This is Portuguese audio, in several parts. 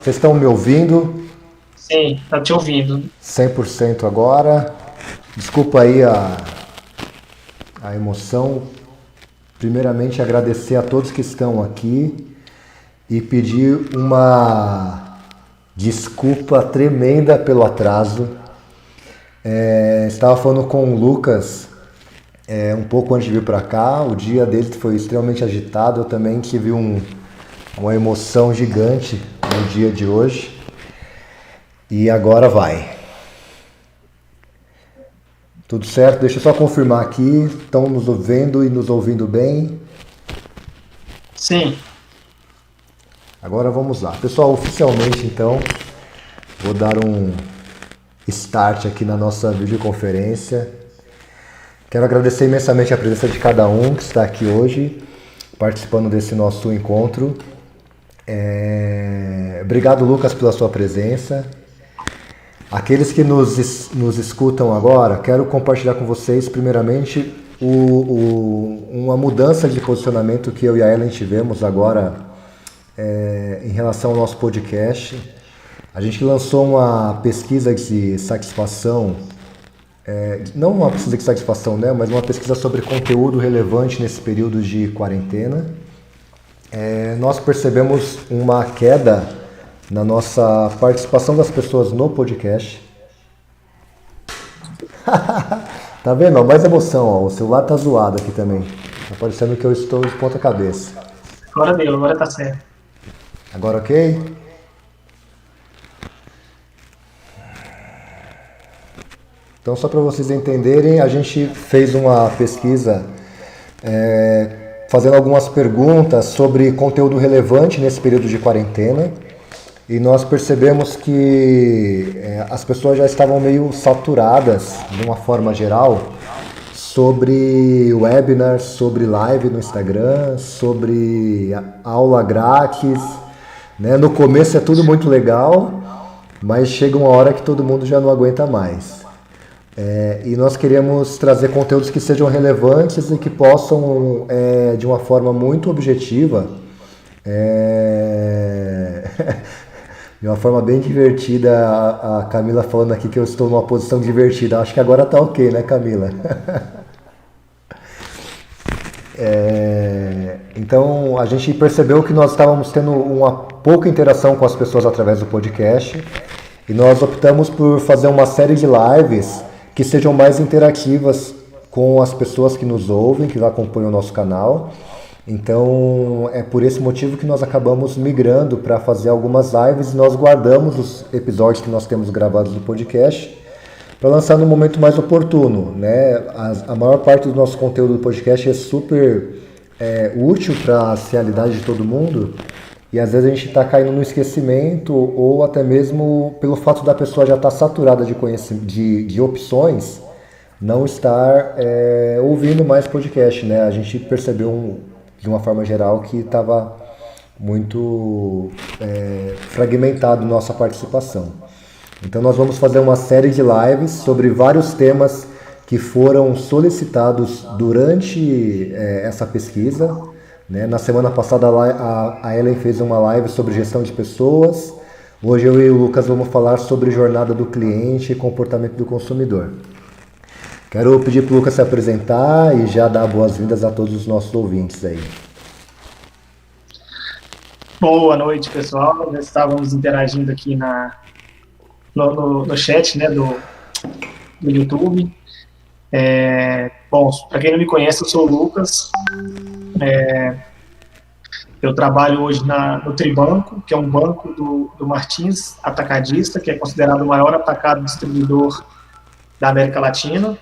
Vocês estão me ouvindo? Sim, tá te ouvindo. 100% agora. Desculpa aí a emoção. Primeiramente, agradecer a todos que estão aqui e pedir uma desculpa tremenda pelo atraso. Estava falando com o Lucas um pouco antes de vir para cá. O dia dele foi extremamente agitado. Eu também tive uma emoção gigante no dia de hoje. E agora vai. Tudo certo? Deixa eu só confirmar aqui. Estão nos vendo e nos ouvindo bem? Sim, Agora vamos lá. Pessoal, oficialmente então, vou dar um start aqui na nossa videoconferência. Quero agradecer imensamente a presença de cada um que está aqui hoje, participando desse nosso encontro. Obrigado, Lucas, pela sua presença. Aqueles que nos escutam agora, quero compartilhar com vocês, primeiramente, uma mudança de posicionamento que eu e a Ellen tivemos agora em relação ao nosso podcast. A gente lançou uma pesquisa de satisfação, não uma pesquisa de satisfação, né, mas uma pesquisa sobre conteúdo relevante nesse período de quarentena. Nós percebemos uma queda na nossa participação das pessoas no podcast. Tá vendo? Ó, mais emoção, ó. O celular tá zoado aqui também. Tá parecendo que eu estou de ponta cabeça. agora deu, agora tá certo. Agora ok? Então, só para vocês entenderem, a gente fez uma pesquisa fazendo algumas perguntas sobre conteúdo relevante nesse período de quarentena. E nós percebemos que as pessoas já estavam meio saturadas, de uma forma geral, sobre webinars, sobre live no Instagram, sobre aula grátis, né? No começo é tudo muito legal, mas chega uma hora que todo mundo já não aguenta mais. E nós queremos trazer conteúdos que sejam relevantes e que possam, de uma forma muito objetiva, é, de uma forma bem divertida, a Camila falando aqui que eu estou numa posição divertida. Acho que agora tá ok, né, Camila? Então, a gente percebeu que nós estávamos tendo uma pouca interação com as pessoas através do podcast e nós optamos por fazer uma série de lives que sejam mais interativas com as pessoas que nos ouvem, que acompanham o nosso canal. Então, é por esse motivo que nós acabamos migrando para fazer algumas lives e nós guardamos os episódios que nós temos gravados do podcast para lançar no momento mais oportuno, né? A maior parte do nosso conteúdo do podcast é super útil para a realidade de todo mundo e às vezes a gente está caindo no esquecimento ou até mesmo pelo fato da pessoa já estar saturada de opções, não estar ouvindo mais podcast, né? A gente percebeu de uma forma geral que estava muito fragmentado nossa participação. Então nós vamos fazer uma série de lives sobre vários temas que foram solicitados durante essa pesquisa, né? Na semana passada a Ellen fez uma live sobre gestão de pessoas. Hoje eu e o Lucas vamos falar sobre jornada do cliente e comportamento do consumidor. Quero pedir para o Lucas se apresentar e já dar boas-vindas a todos os nossos ouvintes aí. Boa noite, pessoal. Já estávamos interagindo aqui no chat, né, do YouTube. Bom, para quem não me conhece, eu sou o Lucas. Eu trabalho hoje no Tribanco, que é um banco do Martins Atacadista, que é considerado o maior atacado distribuidor da América Latina.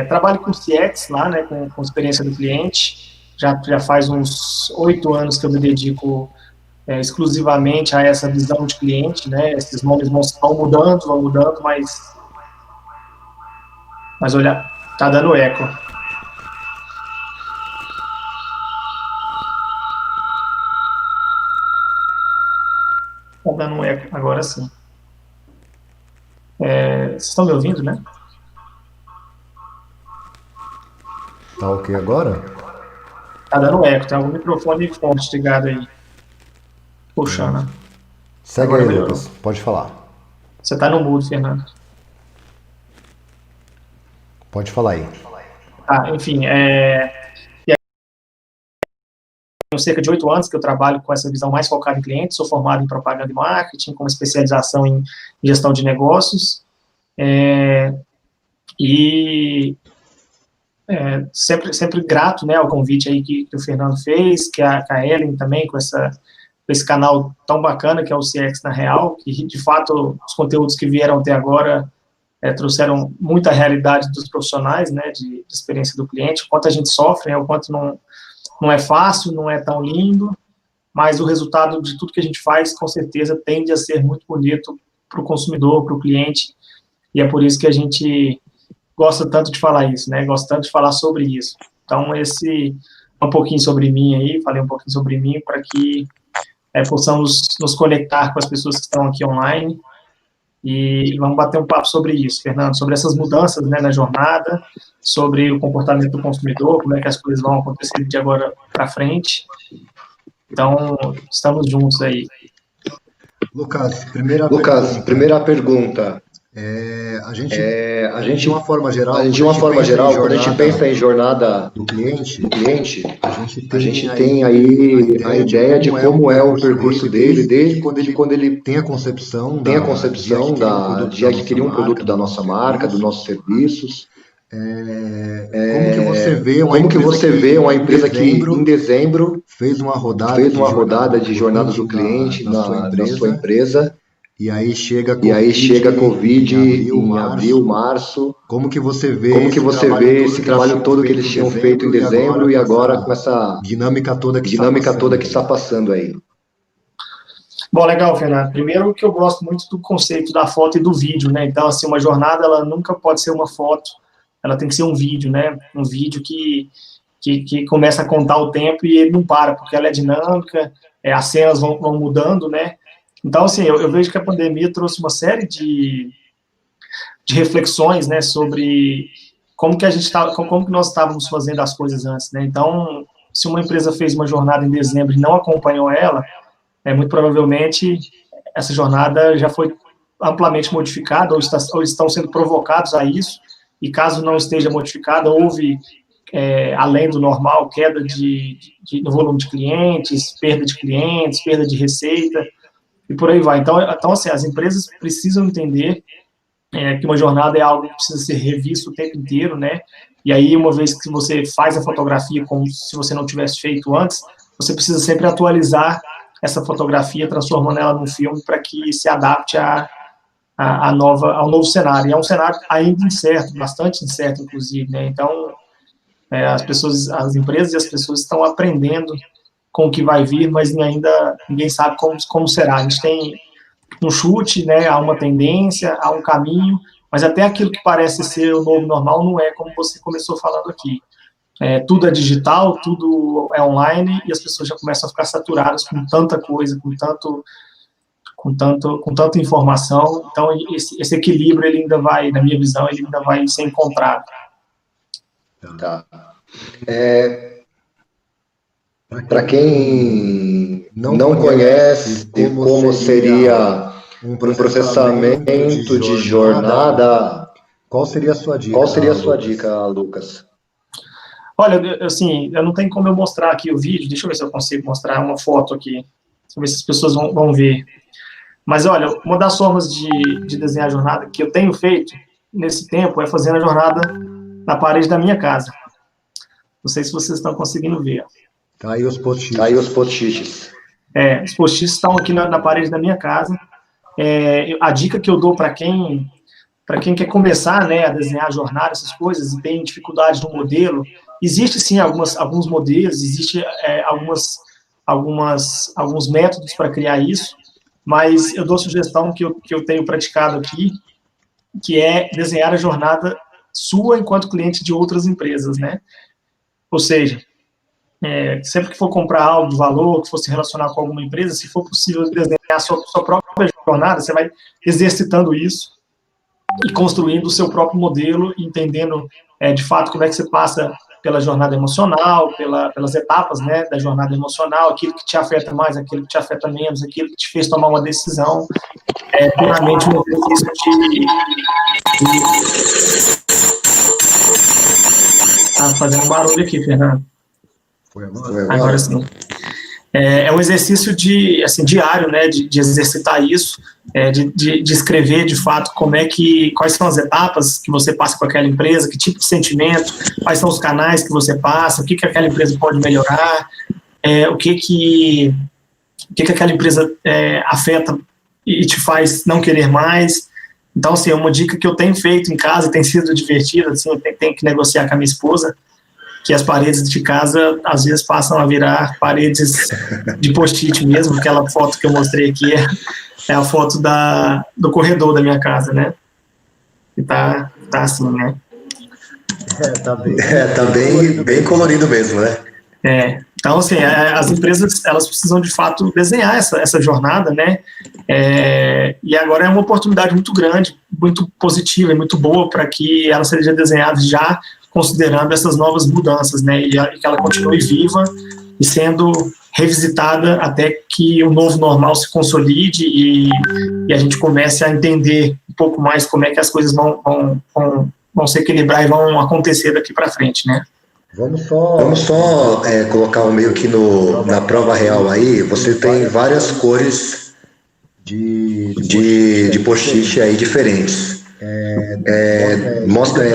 Trabalho com CX lá, né, com experiência do cliente. Já faz uns 8 anos que eu me dedico exclusivamente a essa visão de cliente, né? Esses nomes vão mudando, mas olha, tá dando eco. Tá dando um eco, agora sim. Vocês estão me ouvindo, né? Tá ok agora? Tá dando eco, tem algum microfone forte ligado aí. Puxa, né? Segue Agora aí, melhorou. Lucas. Pode falar. Você está no mudo, Fernando. Pode falar aí. Tá, enfim, tenho cerca de 8 anos que eu trabalho com essa visão mais focada em clientes, sou formado em propaganda e marketing, com especialização em gestão de negócios, e sempre grato, né, ao convite aí que o Fernando fez, que a Ellen também, com esse canal tão bacana que é o CX na Real, que de fato os conteúdos que vieram até agora trouxeram muita realidade dos profissionais, né, de experiência do cliente, o quanto a gente sofre, né, o quanto não é fácil, não é tão lindo, mas o resultado de tudo que a gente faz, com certeza, tende a ser muito bonito para o consumidor, para o cliente, e é por isso que a gente gosta tanto de falar isso, né? Gosta tanto de falar sobre isso. Então, esse é um pouquinho sobre mim aí, falei um pouquinho sobre mim, para que possamos nos conectar com as pessoas que estão aqui online, e vamos bater um papo sobre isso, Fernando, sobre essas mudanças, né, na jornada, sobre o comportamento do consumidor, como é que as coisas vão acontecer de agora para frente. Então, estamos juntos aí. Lucas, primeira pergunta. A gente, A gente, de uma forma geral, de uma forma geral, quando a gente pensa em jornada do cliente, do cliente, a a gente tem aí a ideia de como é o percurso dele, desde quando ele tem a concepção de adquirir um produto da nossa marca, dos nossos serviços. Como que você vê uma empresa que em dezembro fez uma rodada de jornada do cliente na sua empresa, e aí chega a Covid em em abril, março. Como que você vê esse trabalho todo que eles tinham feito em dezembro e agora com essa dinâmica toda que está passando aí? Bom, legal, Fernando. Primeiro que eu gosto muito do conceito da foto e do vídeo, né? Então, assim, uma jornada, ela nunca pode ser uma foto, ela tem que ser um vídeo, né? Um vídeo que começa a contar o tempo e ele não para, porque ela é dinâmica, as cenas vão mudando, né? Então, assim, eu vejo que a pandemia trouxe uma série de reflexões, né, sobre como que nós estávamos fazendo as coisas antes, né? Então, se uma empresa fez uma jornada em dezembro e não acompanhou ela, muito provavelmente essa jornada já foi amplamente modificada ou estão sendo provocados a isso, e caso não esteja modificada, houve, além do normal, queda no volume de clientes, perda de receita, e por aí vai. Então assim, as empresas precisam entender que uma jornada é algo que precisa ser revisto o tempo inteiro, né? E aí, uma vez que você faz a fotografia como se você não tivesse feito antes, você precisa sempre atualizar essa fotografia, transformando ela num filme para que se adapte ao novo cenário. E é um cenário ainda incerto, bastante incerto, inclusive, né? Então, as empresas e as pessoas estão aprendendo com o que vai vir, mas ainda ninguém sabe como será. A gente tem um chute, né, há uma tendência, há um caminho, mas até aquilo que parece ser o novo normal não é como você começou falando aqui. Tudo é digital, tudo é online, e as pessoas já começam a ficar saturadas com tanta coisa, com tanta informação. Então, esse equilíbrio, ele ainda vai, na minha visão, ele ainda vai ser encontrado. Tá. Para quem não conhece como seria um processamento de jornada, qual seria a sua dica? Lucas? Olha, assim, eu não tenho como eu mostrar aqui o vídeo, deixa eu ver se eu consigo mostrar uma foto aqui, deixa eu ver se as pessoas vão ver. Mas, olha, uma das formas de desenhar a jornada que eu tenho feito nesse tempo é fazendo a jornada na parede da minha casa. Não sei se vocês estão conseguindo ver. Tá aí os post-its. Os post-its estão aqui na parede da minha casa. A dica que eu dou para quem quer começar, né, a desenhar a jornada, essas coisas, e tem dificuldade no modelo, existe sim alguns modelos, existe alguns métodos para criar isso, mas eu dou sugestão que eu tenho praticado aqui, que é desenhar a jornada sua enquanto cliente de outras empresas, né? Ou seja, sempre que for comprar algo de valor, que for se relacionar com alguma empresa, se for possível desenhar a sua própria jornada, você vai exercitando isso e construindo o seu próprio modelo, entendendo de fato como é que você passa pela jornada emocional, pelas etapas, né, da jornada emocional, aquilo que te afeta mais, aquilo que te afeta menos, aquilo que te fez tomar uma decisão. É puramente um exercício Tá fazendo barulho aqui, Fernando. Foi Agora sim. É um exercício diário, né, de exercitar isso, de escrever de fato quais são as etapas que você passa com aquela empresa, que tipo de sentimento, quais são os canais que você passa, o que aquela empresa pode melhorar, o que aquela empresa afeta e te faz não querer mais. Então, assim, é uma dica que eu tenho feito em casa, tem sido divertida, assim, eu tenho que negociar com a minha esposa, que as paredes de casa, às vezes, passam a virar paredes de post-it mesmo. Aquela foto que eu mostrei aqui é a foto do corredor da minha casa, né? E tá assim, né? Tá bem colorido mesmo, né? Então, assim, as empresas, elas precisam, de fato, desenhar essa jornada, né? E agora é uma oportunidade muito grande, muito positiva e muito boa para que ela seja desenhada já considerando essas novas mudanças, né, e que ela continue viva e sendo revisitada até que o novo normal se consolide e a gente comece a entender um pouco mais como é que as coisas vão se equilibrar e vão acontecer daqui para frente, né. Vamos só colocar meio que na prova real aí. Você tem várias cores de post-it aí diferentes.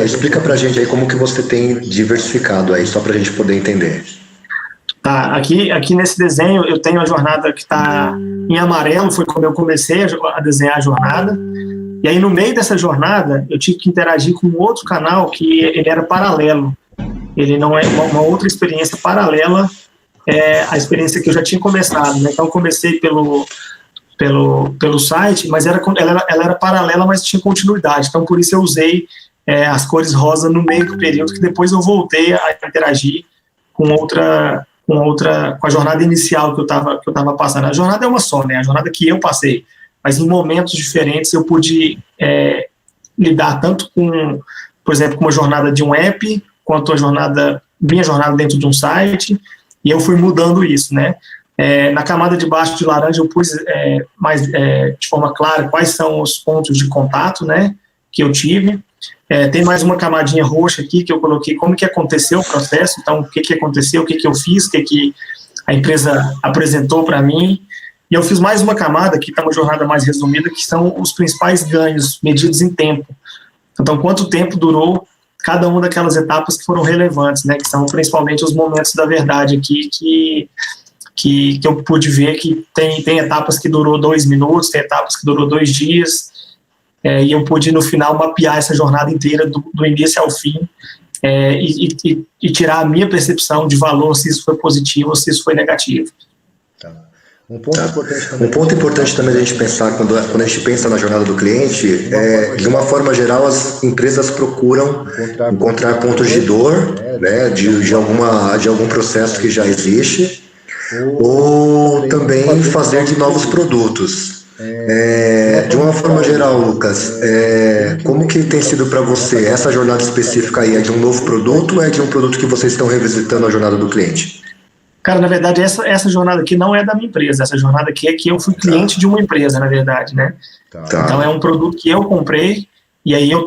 Explica pra gente aí como que você tem diversificado aí, só pra gente poder entender. Tá, aqui nesse desenho eu tenho a jornada que está em amarelo, foi como eu comecei a desenhar a jornada, e aí no meio dessa jornada eu tive que interagir com um outro canal que ele era paralelo, ele não é uma outra experiência paralela à experiência que eu já tinha começado, né? Então eu comecei pelo site, mas ela era paralela, mas tinha continuidade. Então, por isso eu usei as cores rosa no meio do período, que depois eu voltei a interagir com a jornada inicial que eu estava passando. A jornada é uma só, né? A jornada que eu passei. Mas em momentos diferentes eu pude lidar tanto com, por exemplo, com uma jornada de um app, quanto minha jornada dentro de um site, e eu fui mudando isso, né? Na camada de baixo de laranja eu pus de forma clara quais são os pontos de contato, né, que eu tive. Tem mais uma camadinha roxa aqui que eu coloquei como que aconteceu o processo, então o que aconteceu, o que eu fiz, o que a empresa apresentou para mim. E eu fiz mais uma camada, que está uma jornada mais resumida, que são os principais ganhos medidos em tempo. Então, quanto tempo durou cada uma daquelas etapas que foram relevantes, né, que são principalmente os momentos da verdade aqui, que eu pude ver que tem etapas que durou 2 minutos, tem etapas que durou 2 dias, e eu pude, no final, mapear essa jornada inteira, do início ao fim, e tirar a minha percepção de valor, se isso foi positivo ou se isso foi negativo. Tá. Um ponto importante também a gente pensar, quando a gente pensa na jornada do cliente, de uma forma geral, as empresas procuram encontrar pontos de dor, né, de algum processo que já existe, ou também fazer de novos produtos. De uma forma geral, Lucas, como que tem sido para você essa jornada específica aí? É de um novo produto ou é de um produto que vocês estão revisitando a jornada do cliente? Cara, na verdade, essa jornada aqui não é da minha empresa. Essa jornada aqui é que eu fui cliente de uma empresa, na verdade, né? Então, é um produto que eu comprei, e aí eu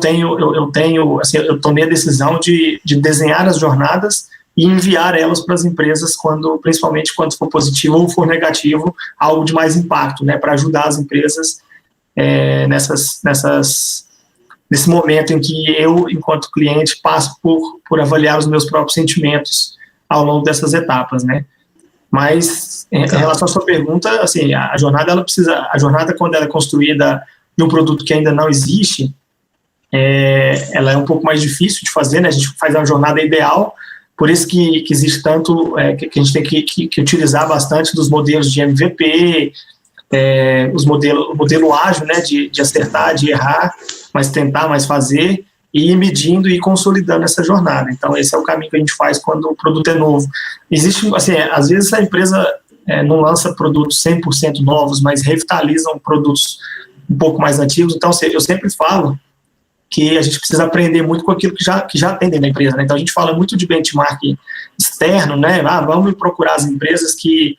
tomei a decisão de desenhar as jornadas e enviar elas para as empresas, principalmente quando for positivo ou for negativo, algo de mais impacto, né? Para ajudar as empresas nesse momento em que eu, enquanto cliente, passo por avaliar os meus próprios sentimentos ao longo dessas etapas, né? Mas, em relação à sua pergunta, assim, a jornada, quando ela é construída de um produto que ainda não existe, ela é um pouco mais difícil de fazer, né? A gente faz uma jornada ideal, por isso que existe tanto, que a gente tem que utilizar bastante dos modelos de MVP, o modelo ágil, né? De acertar, de errar, mas tentar, mas fazer, e ir medindo e consolidando essa jornada. Então, esse é o caminho que a gente faz quando o produto é novo. Existe, assim, às vezes a empresa não lança produtos 100% novos, mas revitalizam produtos um pouco mais antigos. Então, eu sempre falo que a gente precisa aprender muito com aquilo que já tem dentro da empresa, né? Então a gente fala muito de benchmark externo, né? Vamos procurar as empresas que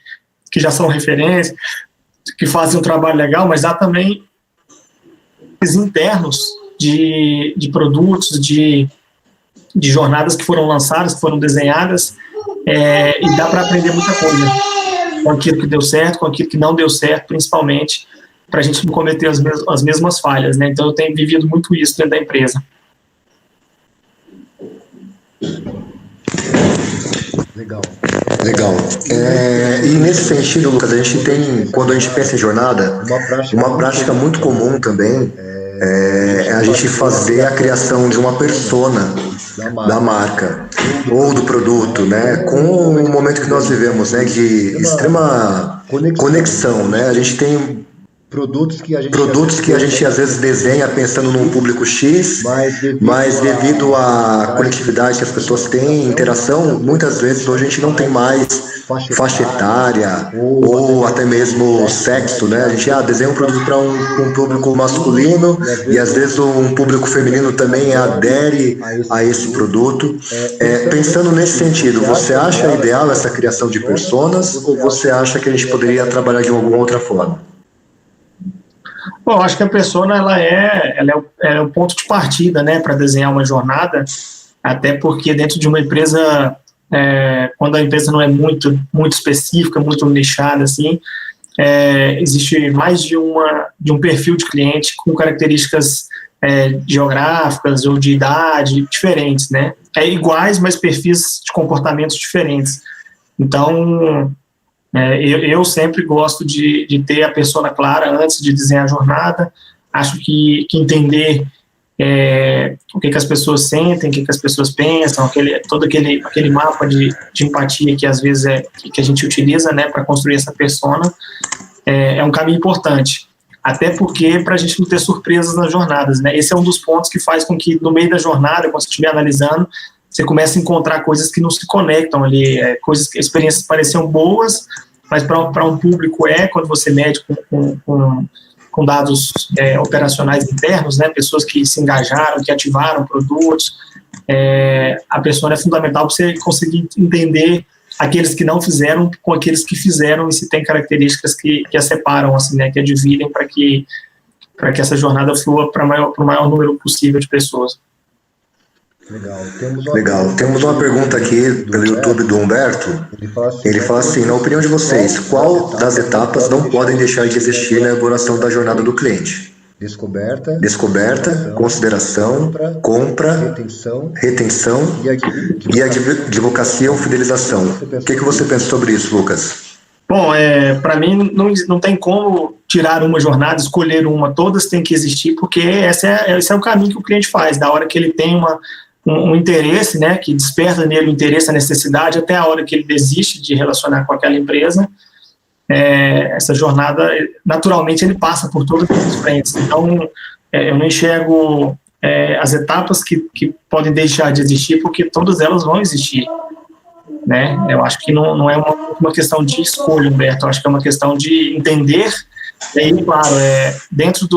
já são referência, que fazem um trabalho legal, mas há também os internos de produtos, de jornadas que foram lançadas, que foram desenhadas, e dá para aprender muita coisa com aquilo que deu certo, com aquilo que não deu certo, principalmente para a gente não cometer as mesmas falhas, né? Então eu tenho vivido muito isso dentro da empresa. Legal. E nesse sentido, Lucas, a gente tem, quando a gente pensa em jornada, uma prática muito comum também é a gente fazer a criação de uma persona da marca ou do produto, né, com o momento que nós vivemos, né, de extrema conexão, né? A gente tem produtos que a gente às vezes desenha pensando num público X, mas devido à conectividade que as pessoas têm, interação, muitas vezes hoje a gente não tem mais faixa etária ou até mesmo sexo, né? A gente desenha um produto para um público masculino e às vezes um público feminino também adere a esse produto. Pensando nesse sentido, você acha ideal essa criação de personas ou você acha que a gente poderia trabalhar de alguma outra forma? Bom, eu acho que a persona ela é o ponto de partida, né, para desenhar uma jornada, até porque dentro de uma empresa, quando a empresa não é muito específica, muito nichada, assim, existe mais de um perfil de cliente com características geográficas ou de idade diferentes, né? Iguais, mas perfis de comportamentos diferentes. Então, eu sempre gosto de ter a persona clara antes de desenhar a jornada. Acho que entender o que as pessoas sentem, o que as pessoas pensam, todo aquele mapa de empatia que às vezes que a gente utiliza, né, para construir essa persona, é um caminho importante. Até porque para a gente não ter surpresas nas jornadas, né? Esse é um dos pontos que faz com que no meio da jornada, quando você estiver analisando, você começa a encontrar coisas que não se conectam ali, experiências pareciam boas, mas para um público quando você mede com dados operacionais internos, né, pessoas que se engajaram, que ativaram produtos, a persona é fundamental para você conseguir entender aqueles que não fizeram com aqueles que fizeram e se tem características que a separam, assim, né, que a dividem para que essa jornada flua para o maior número possível de pessoas. Legal. Temos uma pergunta aqui pelo YouTube do Humberto. Ele fala assim: na opinião de vocês, qual das etapas não podem deixar de existir na elaboração da jornada do cliente? Descoberta, consideração, compra, retenção e advocacia ou fidelização. O que você pensa sobre isso, Lucas? Bom, para mim não tem como tirar uma jornada, escolher uma, todas têm que existir, porque esse é o caminho que o cliente faz, da hora que ele tem um interesse, né, que desperta nele o interesse, a necessidade, até a hora que ele desiste de relacionar com aquela empresa. Essa jornada, naturalmente, ele passa por todas as frentes. Então, eu não enxergo as etapas que podem deixar de existir, porque todas elas vão existir, né? Eu acho que não é uma questão de escolha, Humberto, eu acho que é uma questão de entender, e aí, claro, dentro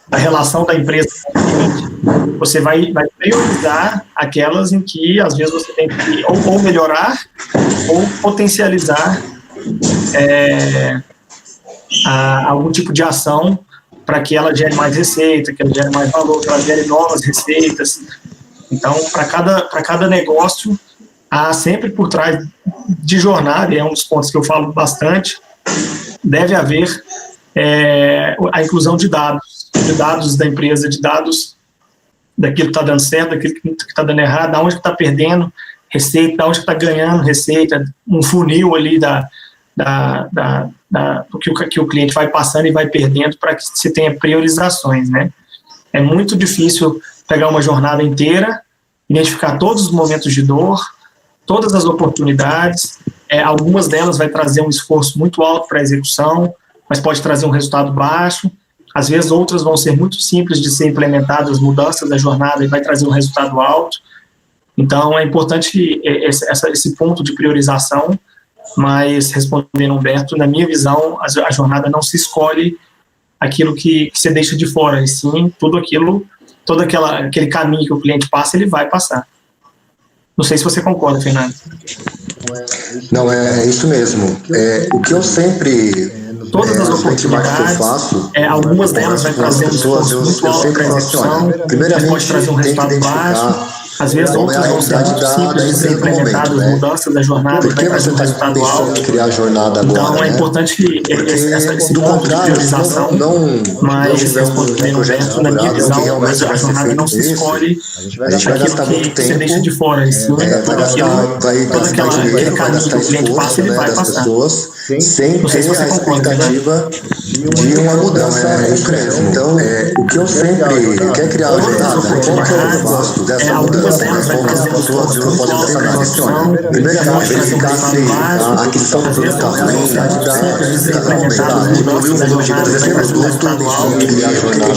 da relação da empresa com o cliente, você vai priorizar aquelas em que, às vezes, você tem que ou melhorar ou potencializar algum tipo de ação para que ela gere mais receita, que ela gere mais valor, que ela gere novas receitas. Então, para cada negócio, há sempre por trás de jornada, e é um dos pontos que eu falo bastante, deve haver a inclusão de dados da empresa, de dados daquilo que está dando certo, daquilo que está dando errado, da onde que está perdendo receita, da onde que está ganhando receita, um funil ali do que o cliente vai passando e vai perdendo para que se tenha priorizações, né? É muito difícil pegar uma jornada inteira, identificar todos os momentos de dor, todas as oportunidades, algumas delas vai trazer um esforço muito alto para a execução, mas pode trazer um resultado baixo. Às vezes outras vão ser muito simples de ser implementadas, mudanças da jornada, e vai trazer um resultado alto. Então é importante esse ponto de priorização, mas respondendo Humberto, na minha visão, a jornada não se escolhe, aquilo que você deixa de fora, e sim aquele caminho que o cliente passa, ele vai passar. Não sei se você concorda, Fernando. Não, é isso mesmo. O que eu sempre... Todas as oportunidades, algumas delas vai trazer um esforço muito alto para a execução, mas pode trazer um resultado baixo. Às vezes outras vão ser muito simples de ser implementadas, mudanças da jornada, vai trazer um resultado alto. Então é importante que esse ponto de priorização, mas respondendo na minha visão, a jornada não se escolhe aquilo que você deixa de fora, e sim todo aquele caminho que o cliente passa, ele vai passar. Não sei se você concorda, de uma mudança concreta. Então, o que eu sempre quer criar a jornada, como que eu faço dessa mudança? Como as pessoas podem pensar na questão? Primeiramente, verificar se a aquisição do produto está ruim, diminuir o volume de vendas desse produto, criar a jornada,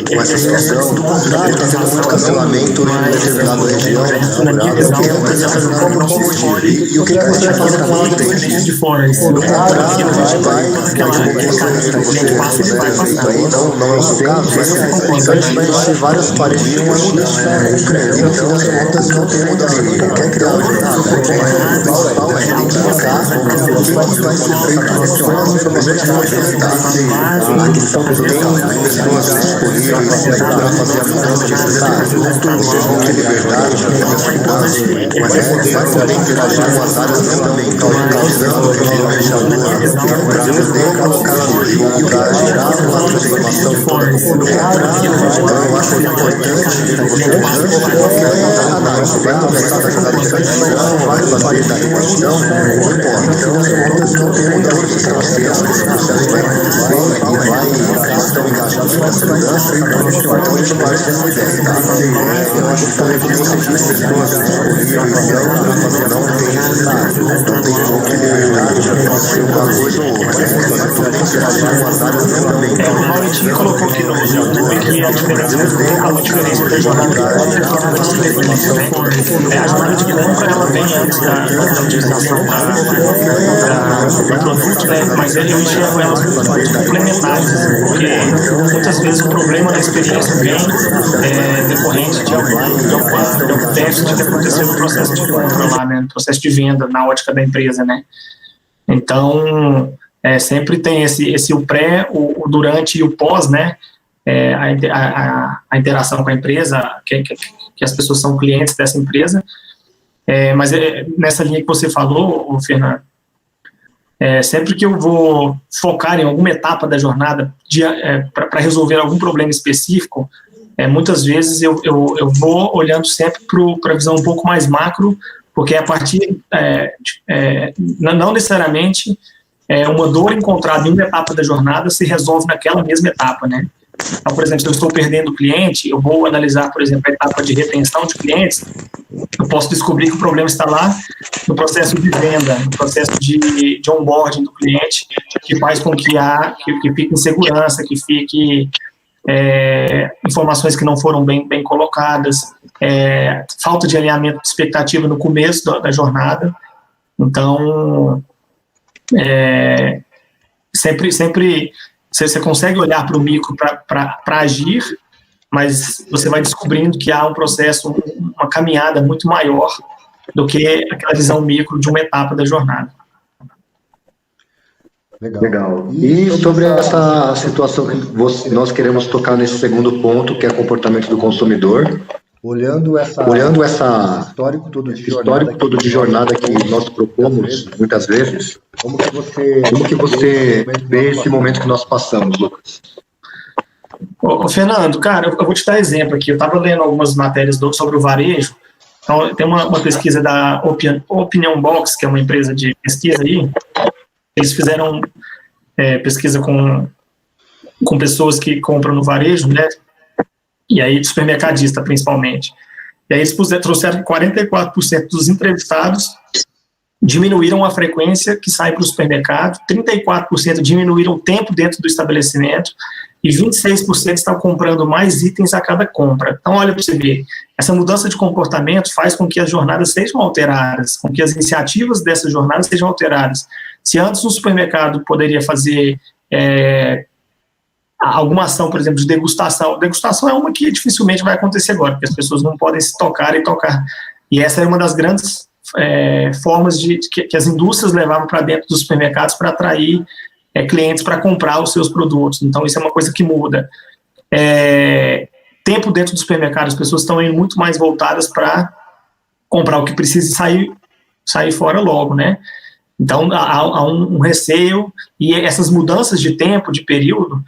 com essa situação, está tendo muito cancelamento em determinada região, e o que você vai fazer com o cliente? De fora, isso no contrato, a gente vai não é o caso, a gente vai encher várias paredes de uma mudança concreta. Então, as contas não tem mudança. Quer criar uma jornada? O principal é identificar o que vai ser feito com as informações que vão apresentar. A questão que tem pessoas disponíveis para fazer a mudança necessária. Vocês vão ter liberdade de ter essa mudança, mas vai poder interagir com as áreas também. Então, para poder colocar e para gerar uma transformação em toda a comunidade. Então, eu acho importante qualquer análise vai começar da jornada de transição, vai fazer da repartição, não importa. Então, as contas não tem todos os processos, esse processo vai acontecer e vai estão engajados nessa mudança, então a gente parte dessa ideia, tá? Eu acho que também, como você disse, pessoas disponíveis para fazer não tem necessário, não tem como que liberdade, pode ser uma coisa ou outra, mas poder interagir com as áreas também. O Maurício colocou aqui no YouTube que a diferença da jornada de compra e a jornada de delivery, né? A jornada de compra, ela vem antes da utilização do produto, né? Mas eu enxergo elas muito complementares, porque muitas vezes o problema da experiência vem decorrente de algum déficit que aconteceu no processo de compra lá, né? No processo de venda, na ótica da empresa, né? Então, sempre tem o pré, o durante e o pós, né? A interação com a empresa, que as pessoas são clientes dessa empresa. Mas nessa linha que você falou, Fernando, sempre que eu vou focar em alguma etapa da jornada para resolver algum problema específico, muitas vezes eu vou olhando sempre para a visão um pouco mais macro, porque a partir, não necessariamente, uma dor encontrada em uma etapa da jornada se resolve naquela mesma etapa, né? Então, por exemplo, se eu estou perdendo o cliente, eu vou analisar, por exemplo, a etapa de retenção de clientes, eu posso descobrir que o problema está lá no processo de venda, no processo de onboarding do cliente, que faz com que fique insegurança, que fique informações que não foram bem colocadas, falta de alinhamento de expectativa no começo da jornada. Então, sempre você consegue olhar para o micro para agir, mas você vai descobrindo que há um processo, uma caminhada muito maior do que aquela visão micro de uma etapa da jornada. Legal. E sobre essa situação que nós queremos tocar nesse segundo ponto, que é comportamento do consumidor, olhando essa histórico todo de jornada que nós propomos muitas vezes, como que você vê esse momento que nós passamos, Lucas? Ô, Fernando, cara, eu vou te dar exemplo aqui. Eu estava lendo algumas matérias sobre o varejo. Então, tem uma pesquisa da Opinion Box, que é uma empresa de pesquisa aí. Eles fizeram pesquisa com pessoas que compram no varejo, né? E aí, supermercadista, principalmente. E aí, eles trouxeram que 44% dos entrevistados diminuíram a frequência que sai para o supermercado, 34% diminuíram o tempo dentro do estabelecimento e 26% estão comprando mais itens a cada compra. Então, olha para você ver, essa mudança de comportamento faz com que as jornadas sejam alteradas, com que as iniciativas dessas jornadas sejam alteradas. Se antes um supermercado poderia fazer alguma ação, por exemplo, de degustação. Degustação é uma que dificilmente vai acontecer agora, porque as pessoas não podem se tocar e tocar. E essa é uma das grandes formas que as indústrias levavam para dentro dos supermercados para atrair clientes para comprar os seus produtos. Então, isso é uma coisa que muda. Tempo dentro do supermercado, as pessoas estão indo muito mais voltadas para comprar o que precisa e sair fora logo, né? Então, há um receio, e essas mudanças de tempo, de período,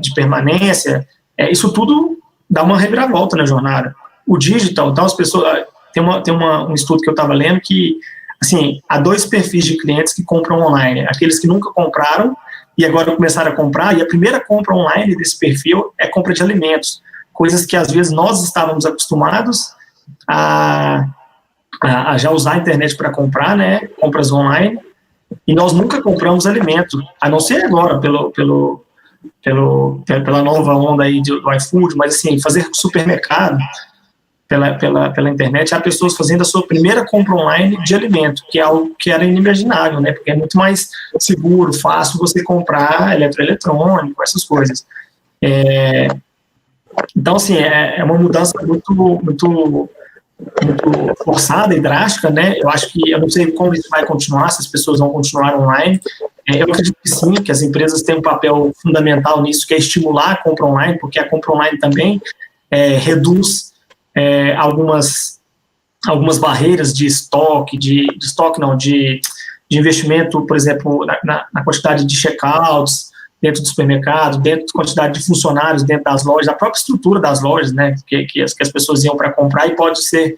de permanência, isso tudo dá uma reviravolta na jornada. O digital, então as pessoas... Tem um estudo que eu estava lendo que, assim, há 2 perfis de clientes que compram online. Aqueles que nunca compraram e agora começaram a comprar, e a primeira compra online desse perfil é compra de alimentos. Coisas que, às vezes, nós estávamos acostumados a já usar a internet para comprar, né, compras online, e nós nunca compramos alimento, a não ser agora, pela nova onda aí do iFood, mas, assim, fazer supermercado pela internet, há pessoas fazendo a sua primeira compra online de alimento, que é algo que era inimaginável, né? Porque é muito mais seguro, fácil você comprar eletrônico, essas coisas. Então, assim, é uma mudança muito forçada e drástica, né? Eu não sei como isso vai continuar, se as pessoas vão continuar online. Eu acredito que sim, que as empresas têm um papel fundamental nisso, que é estimular a compra online, porque a compra online também reduz algumas barreiras de estoque, de investimento, por exemplo, na quantidade de checkouts dentro do supermercado, dentro da quantidade de funcionários dentro das lojas, a própria estrutura das lojas, né, que as pessoas iam para comprar, e pode ser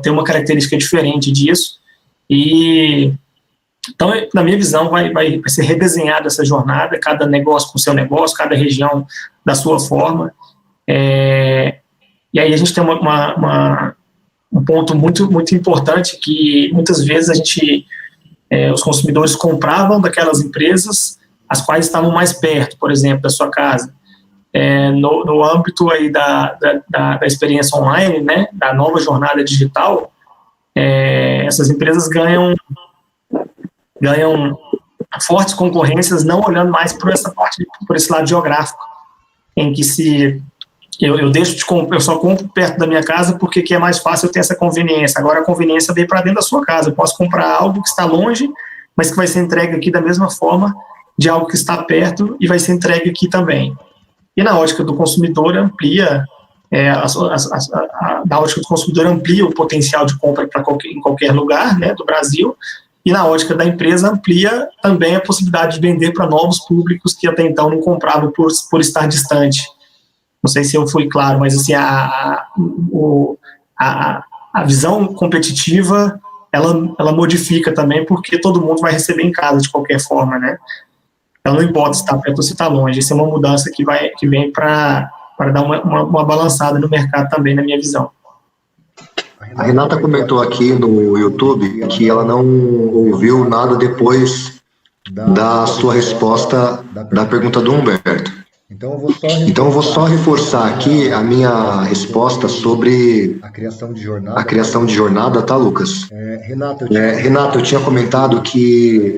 ter uma característica diferente disso. E então, na minha visão, vai ser redesenhada essa jornada, cada negócio com o seu negócio, cada região da sua forma. E aí a gente tem um ponto muito, muito importante, que muitas vezes os consumidores compravam daquelas empresas as quais estavam mais perto, por exemplo, da sua casa. No âmbito aí da experiência online, né, da nova jornada digital, essas empresas ganham fortes concorrências, não olhando mais por esse lado geográfico, em que eu só compro perto da minha casa porque que é mais fácil eu ter essa conveniência. Agora a conveniência veio para dentro da sua casa. Eu posso comprar algo que está longe, mas que vai ser entregue aqui da mesma forma de algo que está perto e vai ser entregue aqui também. E na ótica do consumidor amplia, o potencial de compra em qualquer lugar, né, do Brasil, e na ótica da empresa amplia também a possibilidade de vender para novos públicos que até então não compravam por estar distante. Não sei se eu fui claro, mas assim, a visão competitiva, ela modifica também, porque todo mundo vai receber em casa de qualquer forma, né? Então não importa se está perto ou se está longe. Isso é uma mudança que vem para dar uma balançada no mercado também, na minha visão. A Renata comentou aqui no YouTube que ela não ouviu nada depois da sua resposta da pergunta do Humberto. Então eu vou só reforçar aqui a minha resposta sobre a criação de jornada, tá, Lucas? Renata, eu tinha comentado que,